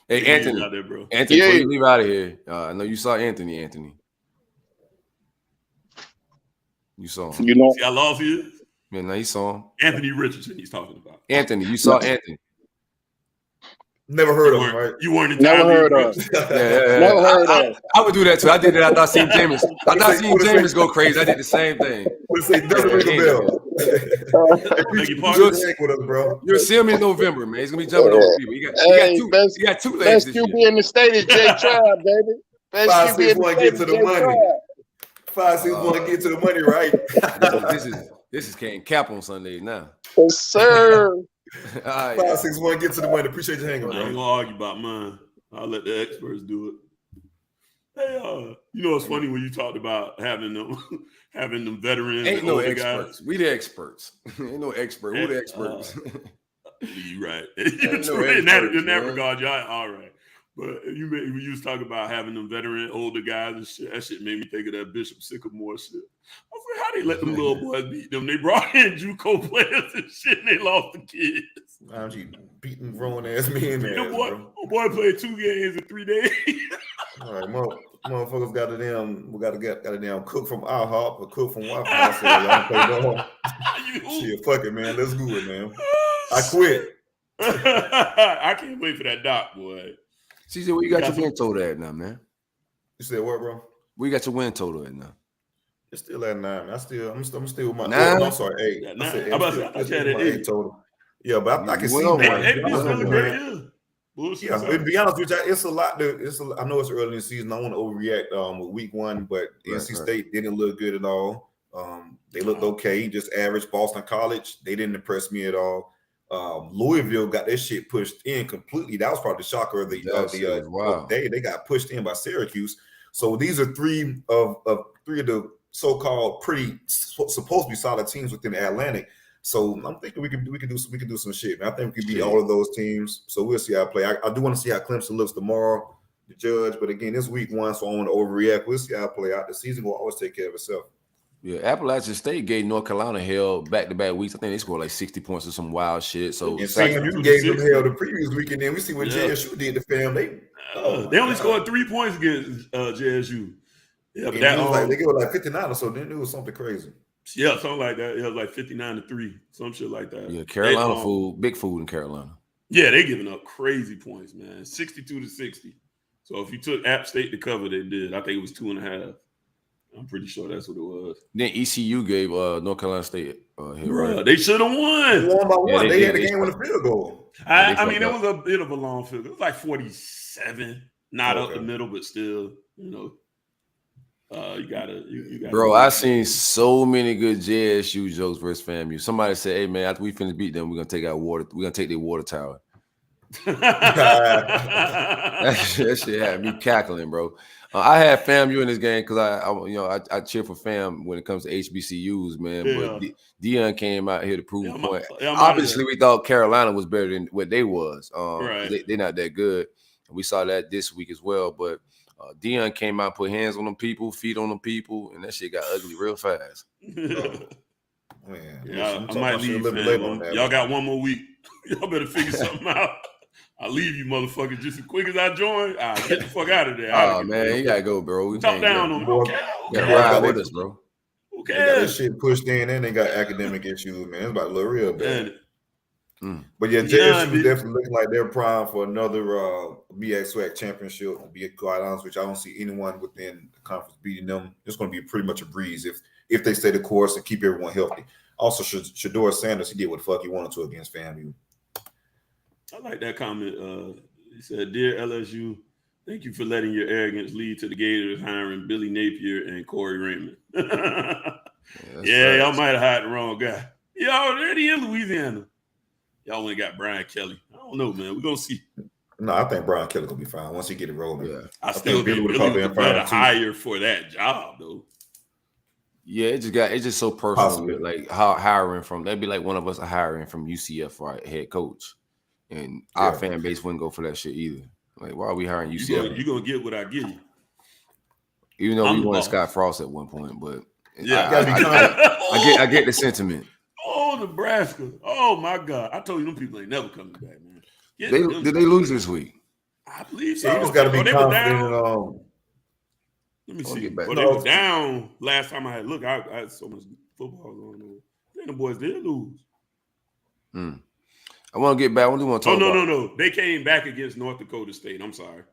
Hey, Anthony. Out there, bro. Anthony, before you leave out of here, I know you saw Anthony. You saw him. You know, see how lost he is? Yeah, no, he saw him. Anthony Richardson, he's talking about. Anthony, you saw Anthony. Never heard of him, right? You weren't in Never heard of him. Never heard of him. I would do that too. I did that. I thought seeing James. I thought seeing James go crazy. I did the same thing. Never ring a bell. You'll see him in November, man. He's gonna be jumping over people. He got 2 legs. Best QB in the state is Jay Tribe, baby. Best 5, 6, 1 get to the money. 5, 6, 1 get to the money, right? This is Kane Cap on Sundays now. Yes, sir. All right. 5, 6, 1 get to the money. Appreciate you hanging, I bro. ain't gonna argue about mine. I'll let the experts do it. Hey, you know it's funny when you talked about having them veterans. Ain't no experts. Guys. We the experts. Ain't no expert. Who the experts? You right. No in that regard, y'all all right. But when you was talking about having them veteran older guys and shit, that shit made me think of that Bishop Sycamore shit. I was like, how they let them little boys beat them? They brought in JUCO players and shit, and they lost the kids. I'm just beating grown ass men. My boy played 2 games in 3 days. All right, motherfuckers got a damn cook from IHOP or cook from Waffle House. Y'all play ball. Shit, fuck it, man. Let's do it, man. I quit. I can't wait for that doc, boy. CJ, where you got your win total at now, man? You said what, bro? Where you got your win total at now? It's still at 9. I'm still with my. 9? No, I'm sorry, 8. Yeah, I said 9. I said at 8 total. Yeah, but I can see Well, now. 8 is still a great year. Yeah, to be honest with you, it's a lot. I know it's early in the season. I want to overreact with week 1, but NC State didn't look good at all. They looked okay, just average. Boston College, they didn't impress me at all. Louisville got their shit pushed in completely. That was probably the shocker of the day. They got pushed in by Syracuse. So these are three of the so-called supposed to be solid teams within the Atlantic. So I'm thinking we can do some shit, man. I think we can beat all of those teams. So we'll see how I play. I do want to see how Clemson looks tomorrow, the judge. But again, it's week 1, so I don't want to overreact. We'll see how I play out. The season will always take care of itself. Yeah, Appalachian State gave North Carolina hell back-to-back weeks. I think they scored like 60 points or some wild shit. So and you gave them hell the previous week, and then we see what JSU did to fam. They only scored 3 points against JSU. Yeah, but they gave like 59 or so. Then it was something crazy. Yeah, something like that. It was like 59-3, some shit like that. Yeah, Carolina big food in Carolina. Yeah, they giving up crazy points, man. 62-60. So if you took App State to cover, they did. I think it was 2.5. I'm pretty sure that's what it was. Then ECU gave North Carolina State right? They should have won. They won by 1. They had the game with a field goal. I mean, it was a bit of a long field. It was like 47, not up the middle, but still, you know. You gotta. Bro, I seen so many good JSU jokes versus FAMU. Somebody said, "Hey man, after we finish beat them, we're gonna take their water tower." that shit had me cackling, bro. I had FAMU in this game because I cheer for FAM when it comes to HBCUs, man. Yeah. But Deion came out here to prove a point. Obviously, we thought Carolina was better than what they was. Right. They're not that good. We saw that this week as well, but. Deion came out, put hands on them people, feet on them people, and that shit got ugly real fast. Man, yeah, I might leave, man. Y'all got one more week. Y'all better figure something out. I'll leave you motherfuckers just as quick as I join. Get the fuck out of there. Oh, man, you gotta go, bro. Talk down on me. Okay. You gotta ride with us, bro. Okay. They got this shit pushed in, and they got academic issues, man. It's about to look real bad. But yeah, JSU definitely looking like they're primed for another BX SWAC championship. To be quite honest with you, I don't see anyone within the conference beating them. It's going to be pretty much a breeze if they stay the course and keep everyone healthy. Also, Deion Sanders, he did what the fuck he wanted to against FAMU. I like that comment. He said, "Dear LSU, thank you for letting your arrogance lead to the Gators hiring Billy Napier and Corey Raymond." Y'all might have hired the wrong guy. Y'all already in Louisiana. Y'all only got Brian Kelly. I don't know, man. We're gonna see. No, I think Brian Kelly gonna be fine once he get it rolling. Yeah, I still think Billy would better hire for that job, though. Yeah, it's just so personal. Like how hiring from that'd be like one of us hiring from UCF, right? Head coach, and our fan base wouldn't go for that shit either. Like, why are we hiring UCF? You're gonna get what I give you. Even though we wanted Scott Frost at one point, but I get the sentiment. Oh, Nebraska. Oh, my God. I told you them people ain't never coming back, man. Did they lose this week? I believe so. You just got to be confident. Let me see. But they were down last time I had looked. I had so much football going on. Then the boys did lose. I want to get back. I want to talk about. No. They came back against North Dakota State. I'm sorry.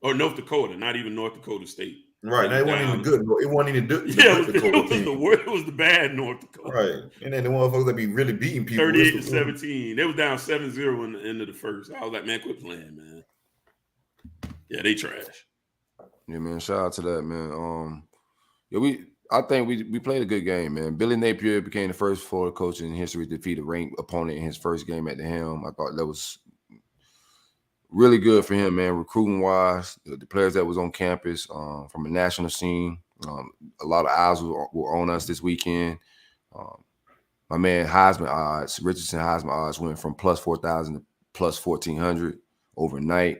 Or North Dakota, not even North Dakota State. Right. That wasn't even good. It wasn't even good. It was the bad North Dakota. Right. And then the motherfuckers that be really beating people. 38-17. They was down 7-0 in the end of the first. I was like, man, quit playing, man. Yeah, they trash. Yeah, man. Shout out to that, man. I think we played a good game, man. Billy Napier became the first Florida coach in history to defeat a ranked opponent in his first game at the helm. I thought that was really good for him, man. Recruiting wise, the players that was on campus from a national scene, a lot of eyes were on us this weekend. My man Heisman odds, Richardson Heisman odds went from plus 4,000 to plus 1,400 overnight.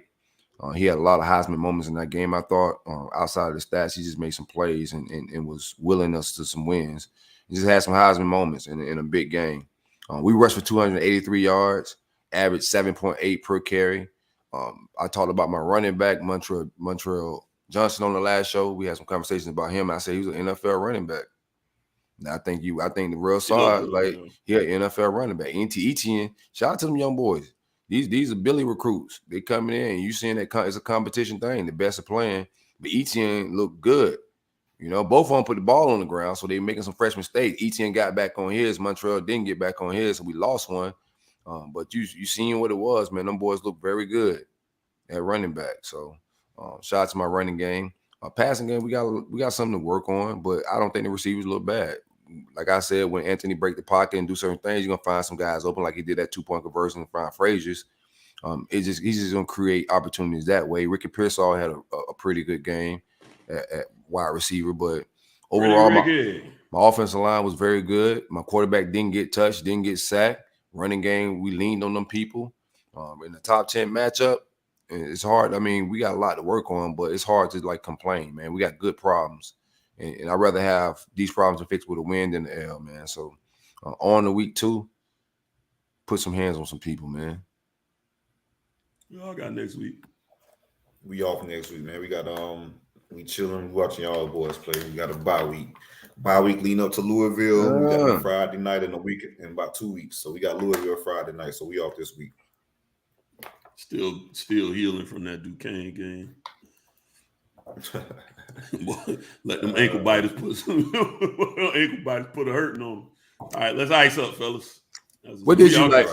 He had a lot of Heisman moments in that game, I thought. Outside of the stats, he just made some plays and was willing us to some wins. He just had some Heisman moments in a big game. We rushed for 283 yards, averaged 7.8 per carry. I talked about my running back, Montreal Johnson, on the last show. We had some conversations about him. I said he was an NFL running back. And I think the real side, he an NFL running back. Etienne, shout out to them young boys. These are Billy recruits. They coming in, and you seeing that it's a competition thing. The best are playing, but Etienne looked good. You know, both of them put the ball on the ground, so they making some fresh mistakes. Etienne got back on his. Montreal didn't get back on his, so we lost one. But you seen what it was, man. Them boys look very good at running back. So shout out to my running game. Passing game, we got something to work on, but I don't think the receivers look bad. Like I said, when Anthony break the pocket and do certain things, you're gonna find some guys open, like he did that 2-point conversion and find Frazier's. He's just gonna create opportunities that way. Ricky Pearsall had a pretty good game at wide receiver, but overall, my offensive line was very good. My quarterback didn't get touched, didn't get sacked. Running game, we leaned on them people. In the top 10 matchup, it's hard. I mean, we got a lot to work on, but it's hard to like complain, man. We got good problems, and I'd rather have these problems to fix with a win than the L, man. So on to week 2, put some hands on some people, man. Y'all got next week. We off next week, man. We got we chilling, watching y'all boys play. We got a bye week. Bye week leading up to Louisville. We got a Friday night in a week in about 2 weeks. So we got Louisville Friday night. So we off this week. Still healing from that Duquesne game. Let them ankle biters put a hurting on them. All right, let's ice up, fellas. What did you like?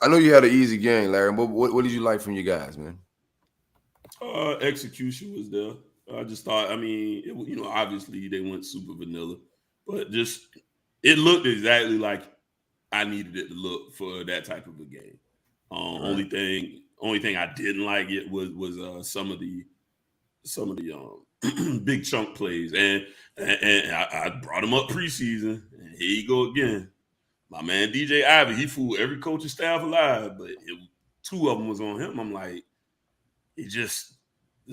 I know you had an easy game, Larry, but what did you like from you guys, man? Execution was there. I just thought, I mean, obviously they went super vanilla, but just it looked exactly like I needed it to look for that type of a game. Only thing I didn't like it was some of the big chunk plays, and I brought him up preseason, and here you go again. My man DJ Ivy, he fooled every coaching staff alive, but 2 of them was on him. I'm like, it's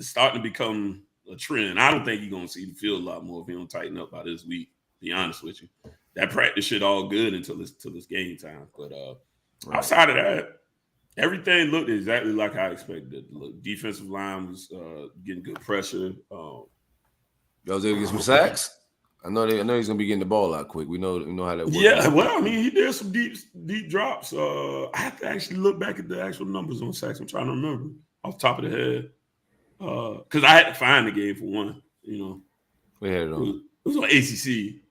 starting to become a trend. I don't think you're gonna see the field a lot more if he don't tighten up by this week. To be honest with you, that practice shit all good until it's game time. But outside of that, everything looked exactly like I expected it to look. Defensive line was getting good pressure. Y'all was able to get some sacks? I know he's gonna be getting the ball out quick. We know how that works. Yeah, well, I mean, he did some deep drops. I have to actually look back at the actual numbers on sacks. I'm trying to remember off the top of the head. Because I had to find the game for one, We had it on. It was on ACC,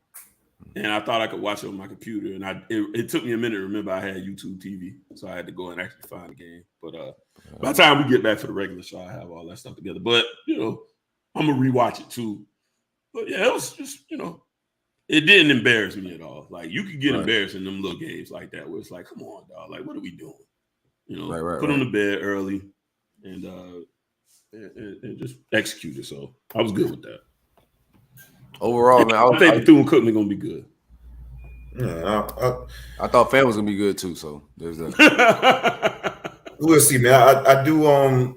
and I thought I could watch it on my computer, and it took me a minute to remember I had YouTube TV, so I had to go and actually find the game. But by the time we get back for the regular show, I have all that stuff together. But I'm gonna rewatch it too. But yeah, it was just it didn't embarrass me at all. Like you could get embarrassed in them little games like that, where it's like, come on, dog, like what are we doing? Put on the bed early, and just execute it. So I was good with that. Overall, man, I think Bethune-Cookman gonna be good. Yeah, I thought Fan was gonna be good too. So there's that. We'll see, man. I do.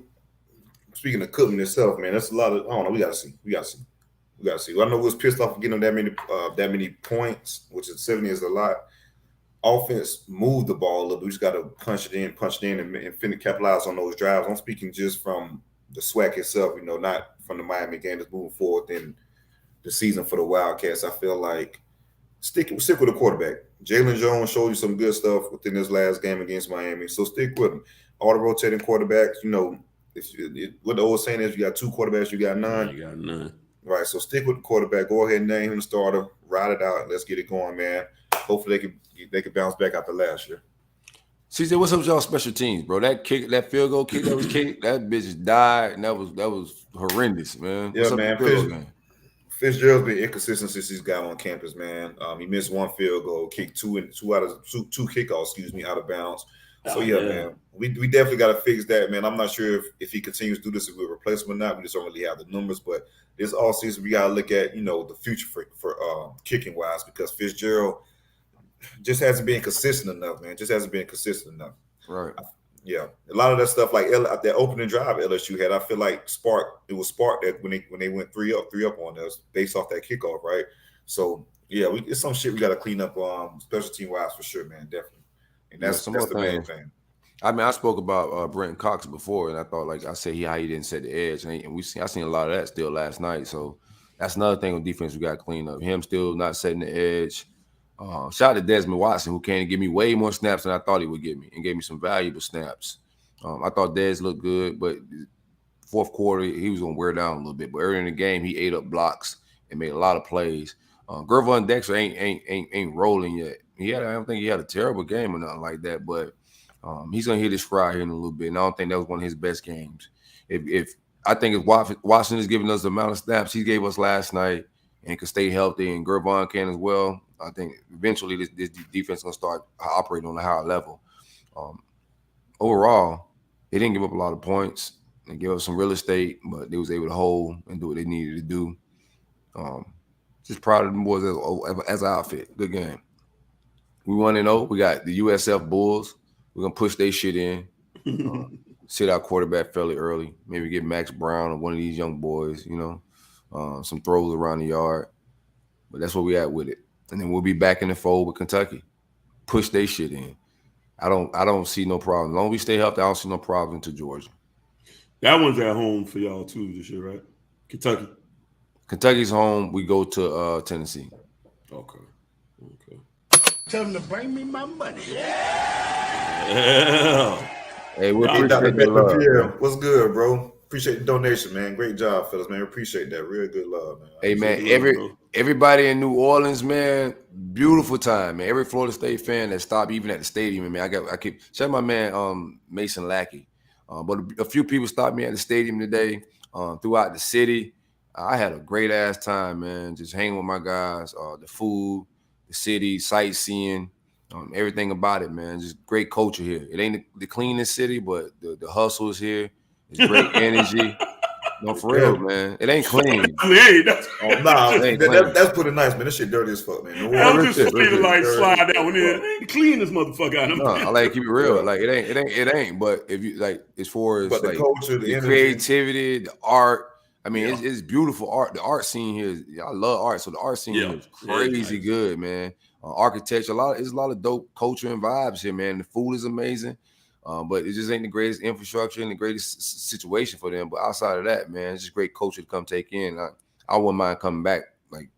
Speaking of Cookman itself, man, that's a lot of. I don't know. We gotta see. I know we was pissed off for getting them that many points, which is 70 is a lot. Offense moved the ball a little bit. We just got to punch it in, and finish capitalize on those drives. I'm speaking just from the SWAC itself, not from the Miami game that's moving forward in the season for the Wildcats. I feel like stick with the quarterback. Jalen Jones showed you some good stuff within this last game against Miami, so stick with him. All the rotating quarterbacks, what the old saying is, you got 2 quarterbacks, you got none. You got none. Right, so stick with the quarterback. Go ahead and name him the starter. Ride it out. Let's get it going, man. Hopefully they could bounce back after last year. CJ, what's up with y'all special teams, bro? That field goal kick that was kicked, that bitch died, and that was horrendous, man. Yeah, man. Fitzgerald's been inconsistent since he's got on campus, man. He missed 1 field goal, kicked 2 kickoffs, out of bounds. So man, we definitely got to fix that, man. I'm not sure if he continues to do this, if we replace him or not. We just don't really have the numbers, but this all season we got to look at the future for kicking wise, because Fitzgerald just hasn't been consistent enough, man. Right. Yeah, a lot of that stuff, like that opening drive LSU had, I feel like it was sparked that when they went 3 up on us based off that kickoff, right? So yeah, it's some shit we got to clean up special team wise for sure, man. Definitely. And that's the main thing. I mean, I spoke about Brenton Cox before, and I thought, like I said, how he didn't set the edge, and I seen a lot of that still last night. So that's another thing on defense we got to clean up. Him still not setting the edge. Shout out to Desmond Watson, who came to give me way more snaps than I thought he would give me, and gave me some valuable snaps. I thought Des looked good, but fourth quarter he was gonna wear down a little bit. But early in the game, he ate up blocks and made a lot of plays. Gervon Dexter ain't rolling yet. I don't think he had a terrible game or nothing like that, but he's gonna hit his stride here in a little bit. And I don't think that was one of his best games. If I think if Washington is giving us the amount of snaps he gave us last night and can stay healthy, and Gervon can as well, I think eventually this defense is gonna start operating on a higher level. Overall, they didn't give up a lot of points. They gave up some real estate, but they was able to hold and do what they needed to do. Just proud of them boys as an outfit. Good game. We 1-0. We got the USF Bulls. We're gonna push their shit in. Sit our quarterback fairly early. Maybe get Max Brown or one of these young boys. Some throws around the yard. But that's where we at with it. And then we'll be back in the fold with Kentucky. Push their shit in. I don't see no problem. As long as we stay healthy, I don't see no problem to Georgia. That one's at home for y'all too this year, right? Kentucky. Kentucky's home. We go to Tennessee. Okay. Tell them to bring me my money. Yeah. Hey, we appreciate the love. Yeah, what's good, bro? Appreciate the donation, man. Great job, fellas, man. Appreciate that. Real good love, man. Hey, man, everybody in New Orleans, man, beautiful time, man. Every Florida State fan that stopped even at the stadium, man. I keep shout out my man Mason Lackey. But a few people stopped me at the stadium today, throughout the city. I had a great ass time, man. Just hanging with my guys, the food, the city, sightseeing, everything about it, man. Just great culture here. It ain't the cleanest city, but the hustle is here. It's great energy. No, for real, man. It ain't clean. That's pretty nice, man. This shit dirty as fuck, man. I'm just saying to like slide that one in. Ain't clean this motherfucker out. No, I like keep it real. Like it ain't. But if you like, as far as like the culture, the creativity, the art. I mean, it's beautiful art. The art scene here is, I love art, so the art scene here is crazy good, man. Architecture, there's a lot of dope culture and vibes here, man. The food is amazing, but it just ain't the greatest infrastructure and the greatest situation for them. But outside of that, man, it's just great culture to come take in. I wouldn't mind coming back like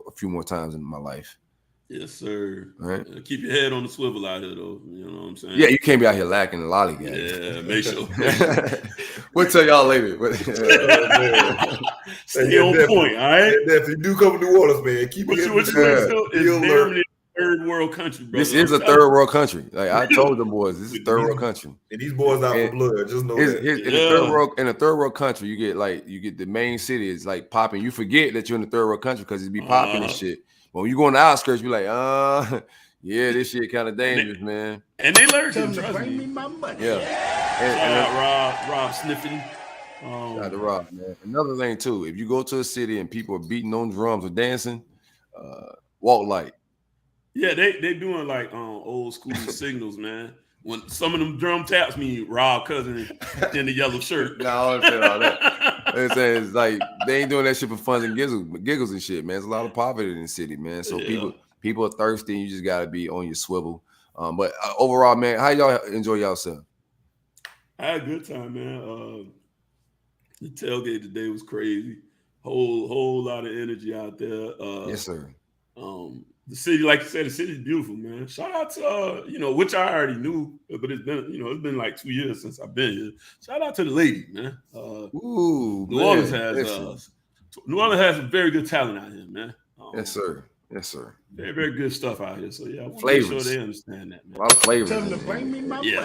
a few more times in my life. Yes, sir. All right. Keep your head on the swivel out here, though. You know what I'm saying? Yeah, you can't be out here lacking the lollygag. Yeah, make sure. We'll tell y'all later. Stay on point, all right? If you do come to New Orleans, man, keep it. What you damn near third world country, bro. This is a third world country. Like I told them boys, this is third world country. And these boys out for blood. Just know that. In a third world country, you get the main city is like popping. You forget that you're in the third world country because it be popping and shit. But when you go on the outskirts, you're like, yeah, this shit kind of dangerous, man. And they learned to bring me my money. Yeah. Shout out Rob Sniffin. Shout out to Rob, man. Another thing too, if you go to a city and people are beating on drums or dancing, walk light. Yeah, they doing like old school signals, man. When some of them drum taps mean Rob Cousin in the yellow shirt. No, I don't say all that. It's like they ain't doing that shit for fun and giggles and shit, man. There's a lot of poverty in the city, man. So people are thirsty. You just gotta be on your swivel. But overall, man, how y'all enjoy yourself? I had a good time, man. The tailgate today was crazy. Whole lot of energy out there. Yes, sir. The city, like you said, the city's beautiful, man. Shout out to which I already knew, but it's been like 2 years since I've been here. Shout out to the lady, man. New Orleans has some very good talent out here, man. Yes, sir. Yes, sir. Very, very good stuff out here. So yeah, I want to make sure they understand that, man. A lot of flavors. Tell them to bring me my money.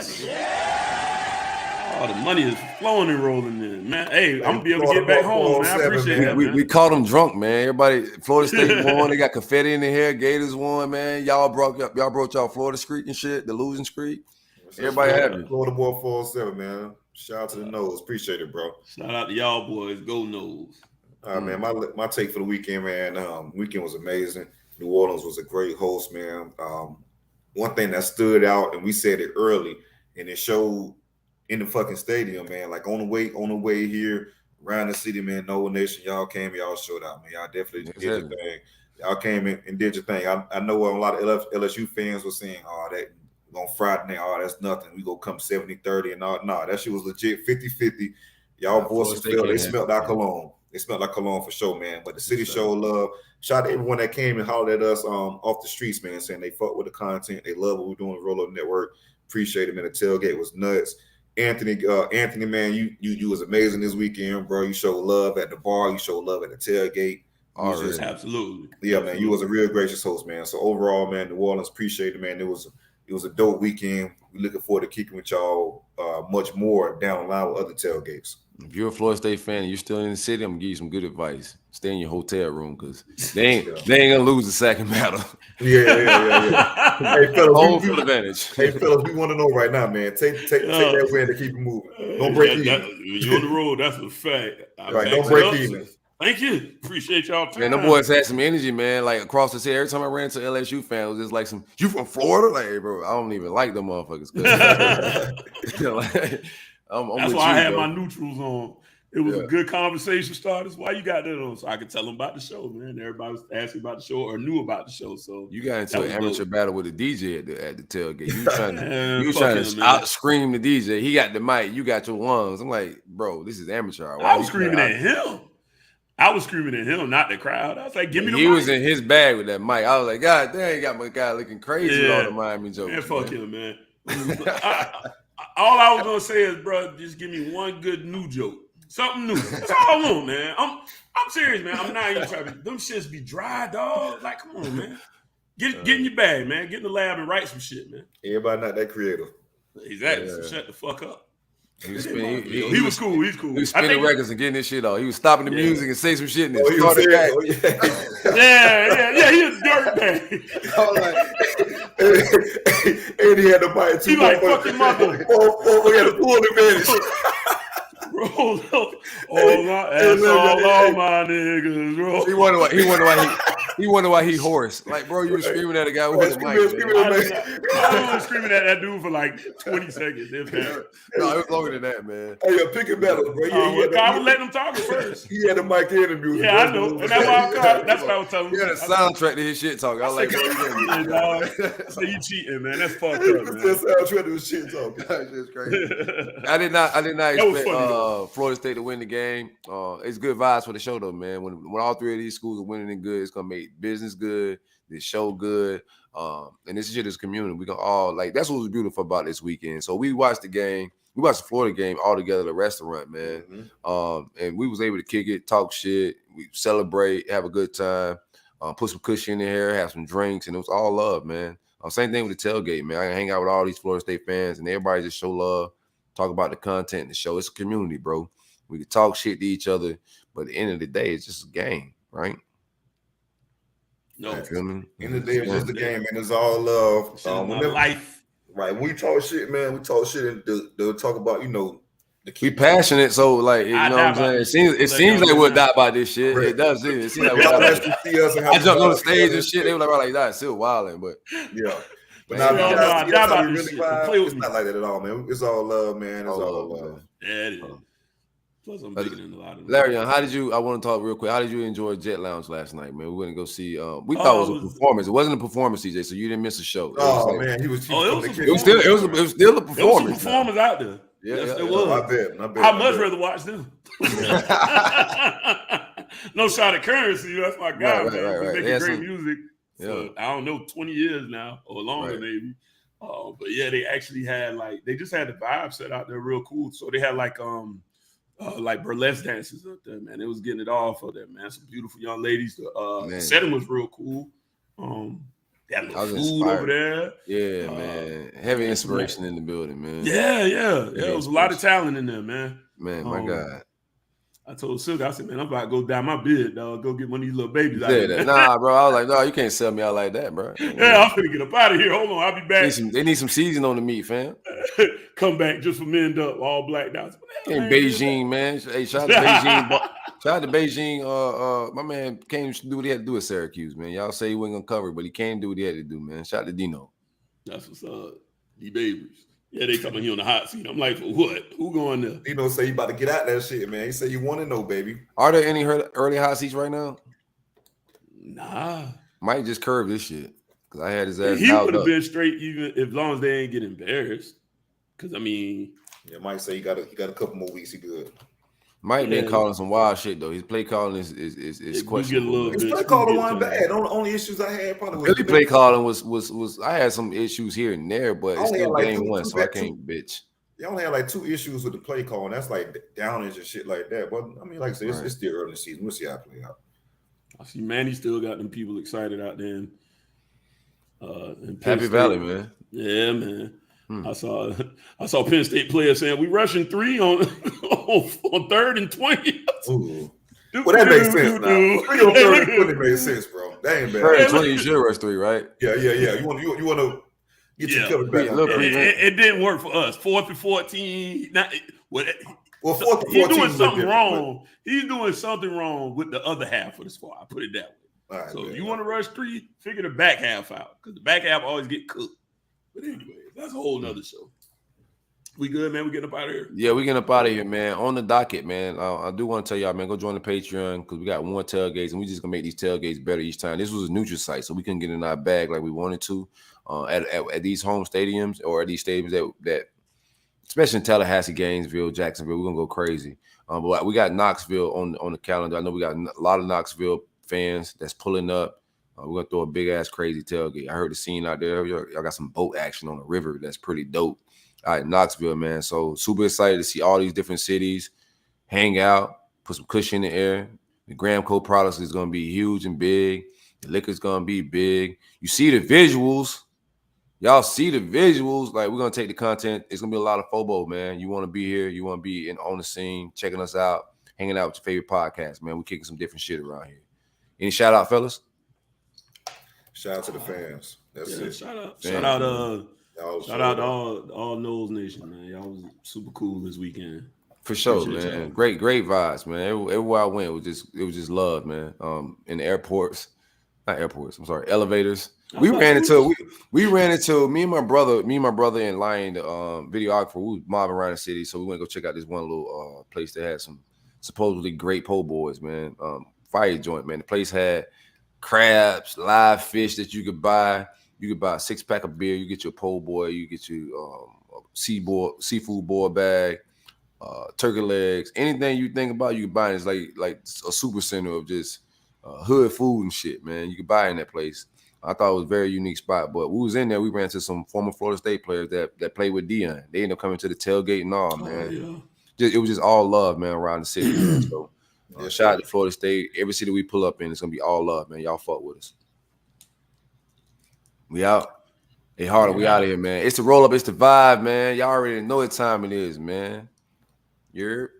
Oh, the money is flowing and rolling in, man. Hey, I'm gonna be able to get back home, man. I appreciate that, man. We caught them drunk, man. Everybody, Florida State won. They got confetti in the hair. Gators won, man. Y'all brought y'all Florida streak and shit, the losing streak. Everybody happy. Florida boy 407, man. Shout out to the Nose. Appreciate it, bro. Shout out to y'all boys. Go Nose. All right, man. My take for the weekend, man. Weekend was amazing. New Orleans was a great host, man. One thing that stood out, and we said it early, and it showed in the fucking stadium, man. Like on the way here around the city, man. Noah Nation, y'all came, y'all showed out, man. Y'all definitely did your thing. Y'all came in and did your thing. I know a lot of LSU fans were saying, "Oh, that on Friday night, that's nothing. We go come 70-30 and all." No, that shit was legit 50-50. Y'all voices felt they smelled like cologne. They smelled like cologne for sure, man. But the city showed love. Shout out to everyone that came and hollered at us off the streets, man, saying they fuck with the content. They love what we're doing with Roll Up Network. Appreciate it, man. The tailgate was nuts. Anthony, man, you was amazing this weekend, bro. You showed love at the bar. You showed love at the tailgate. Absolutely. Yeah, man, you was a real gracious host, man. So overall, man, New Orleans, appreciate it, man. It was a dope weekend. We're looking forward to kicking with y'all much more down the line with other tailgates. If you're a Florida State fan and you're still in the city, I'm gonna give you some good advice. Stay in your hotel room because they ain't gonna lose the second battle. Yeah. Hey, fellas, home field advantage. Hey, fellas, we want to know right now, man. Take that win to keep it moving. Don't break even. You're on the road. That's a fact. Right, don't break even. Thank you. Appreciate y'all time. Man, them boys had some energy, man. Like across the city. Every time I ran to LSU fan, it was just like you from Florida? Like, hey, bro, I don't even like them motherfuckers. That's why I had my neutrals on. It was a good conversation starters. Why you got that on? So I could tell them about the show, man. Everybody was asking about the show or knew about the show. So you got into an amateur battle with a DJ at the tailgate. You trying to out scream the DJ. He got the mic. You got your lungs. I'm like, bro, this is amateur. I was screaming at him. I was screaming at him, not the crowd. I was like, give me the mic. He was in his bag with that mic. I was like, God damn, he got my guy looking crazy with all the Miami jokes. Man, fuck him, man. All I was gonna say is, bro, just give me one good new joke. Something new. That's all I want, man. I'm serious, man. I'm not even trying to. Them shits be dry, dog. Like, come on, man. Get in your bag, man. Get in the lab and write some shit, man. Everybody not that creative. Exactly. So shut the fuck up. He was cool. He's cool. He was spinning records and getting this shit off. He was stopping the music and say some shit. And he was yeah. He was dirtbag. And he had the mic too. He like fucking mother. We had a full advantage. Bro, that's all my niggas, bro. He wonder why he hoarse. Like, bro, you were screaming at a guy with a mic. I was screaming at that dude for like 20 seconds. If that. No, it was longer than that, man. Hey, you're picking battles, bro. I was letting him talk first. He had the mic and the music. Yeah, I know. And that's what I was telling him. He had a soundtrack to his shit talk. I was like, so you cheating, man. That's fucked up, man. That's soundtrack to his shit talk. That's just crazy. I did not expect Florida State to win the game. It's good vibes for the show, though, man. When all three of these schools are winning and good, it's gonna make business good, the show good, and this shit is community. We gonna all that's what was beautiful about this weekend. So we watched the game. We watched the Florida game all together at a restaurant, man. And we was able to kick it, talk shit, we celebrate, have a good time, put some cushion in there, have some drinks, and it was all love, man. Same thing with the tailgate, man. I hang out with all these Florida State fans, and everybody just show love. Talk about the content in the show. It's a community, bro. We can talk shit to each other, but at the end of the day, it's just a game, right? No, end of the day, it's just a game, man. It's all love. Life. Right. When we talk shit, man, we talk shit and they'll talk about, we passionate, so like, you know what I'm saying? It seems like we'll die about this shit. Right. It does. It seems like we'll die. I jumped on the stage and shit. They were like that. Still wilding, but yeah. But it's not like that at all, man. It's all love, man. It's all love. Yeah, it is. Plus, I'm digging in a lot of Larry, I want to talk real quick. How did you enjoy Jet Lounge last night, man? We went to go see. We thought it was a performance. It wasn't a performance, CJ. So you didn't miss a show. Man, it was still a performance. There was some performers out there. Yes, it was. I bet. I'd much rather watch them. No shot at Currency. That's my guy, man. He's making great music. So, I don't know, 20 years now or longer, maybe. But yeah, they actually had they just had the vibe set out there real cool. So they had like burlesque dancers up there, man. It was getting it all for them, man. Some beautiful young ladies. The setting was real cool. They had a little food over there. Yeah, man. Heavy inspiration in the building, man. Yeah. There was a lot of talent in there, man. Man, my God. I told Silk, I said, man, I'm about to go down my bid, dog. Go get one of these little babies out there. Nah, bro. I was like, no, you can't sell me out like that, bro. Yeah, I'm gonna get up out of here. Hold on, I'll be back. They need some seasoning on the meat, fam. Come back just for men up, all blacked out. In Beijing, man. Hey, shout out to Beijing. Shout out to Beijing. My man came to do what he had to do at Syracuse, man. Y'all say he wasn't gonna cover, but he came to do what he had to do, man. Shout out to Dino. That's what's up. D-Babies. Yeah, they talking he on the hot seat. I'm like, for what? Who going there? Dino say you about to get out that shit, man. He said you want to know, baby. Are there any early hot seats right now? Nah. Might just curve this shit. Because I had his ass. He would have been straight even as long as they ain't get embarrassed. Because I mean, yeah, Mike say he got a couple more weeks. He good. Mike been calling some wild shit though. His play calling is questionable. His play calling wasn't bad. Only issues I had probably was really play calling was I had some issues here and there, but it's still game one, so I can't bitch. They only had like 2 issues with the play calling. That's like downage and shit like that. But I mean, like I said, it's still early in the season. We'll see how it play out. I see Manny still got them people excited out there in Happy State. Valley, man. Yeah, man. I saw Penn State players saying we rushing 3 on 3rd and 20. Ooh. Well, that makes sense now. 3 on 3rd and 20 makes sense, bro. That ain't bad. 3rd and 20, you should rush 3, right? Yeah. You want to get your killer back. It didn't work for us. 4th and 14. Well, 4th and 14. He's doing something wrong. He's doing something wrong with the other half of the squad. I put it that way. Right, so if you want to rush 3, figure the back half out because the back half always get cooked. But anyway, that's a whole nother show. We good, man? We getting up out of here? Yeah, we getting up out of here, man. On the docket, man. I do want to tell y'all, man, go join the Patreon because we got more tailgates and we just gonna make these tailgates better each time. This was a neutral site, so we couldn't get in our bag like we wanted to at these home stadiums or at these stadiums that especially in Tallahassee, Gainesville, Jacksonville, we're gonna go crazy. But we got Knoxville on the calendar. I know we got a lot of Knoxville fans that's pulling up. We're gonna throw a big ass crazy tailgate. I heard the scene out there. Y'all got some boat action on the river. That's pretty dope. All right, Knoxville, man. So super excited to see all these different cities hang out, put some cushion in the air. The Gramco products is gonna be huge and big. The liquor's gonna be big. You see the visuals. Y'all see the visuals. Like, we're gonna take the content. It's gonna be a lot of FOBO, man. You want to be here. You want to be on the scene, checking us out, hanging out with your favorite podcast, man. We're kicking some different shit around here. Any shout out, fellas? Shout out to the fans. That's it. Shout out to all Knowles Nation, man. Y'all was super cool this weekend. For sure, man. Great vibes, man. Everywhere I went, it was just love, man. In the elevators. We ran into me and my brother and Lion, the videographer. We was mobbing around the city, so we went to go check out this one little place that had some supposedly great po' boys, man. Fire joint, man. The place had crabs, live fish that you could buy. You could buy a 6-pack of beer. You get your po' boy. You get your seafood boil bag, turkey legs. Anything you think about, you can buy. It's like a super center of just hood food and shit, man. You could buy in that place. I thought it was a very unique spot. But we was in there. We ran into some former Florida State players that played with Deion. They ended up coming to the tailgate and all, man. Yeah. It was just all love, man, around the city. Man. So shout out to Florida State. Every city we pull up in, it's gonna be all love, man. Y'all fuck with us. We out. Hey, Harder, we out of here, man. It's the roll up. It's the vibe, man. Y'all already know what time it is, man. You're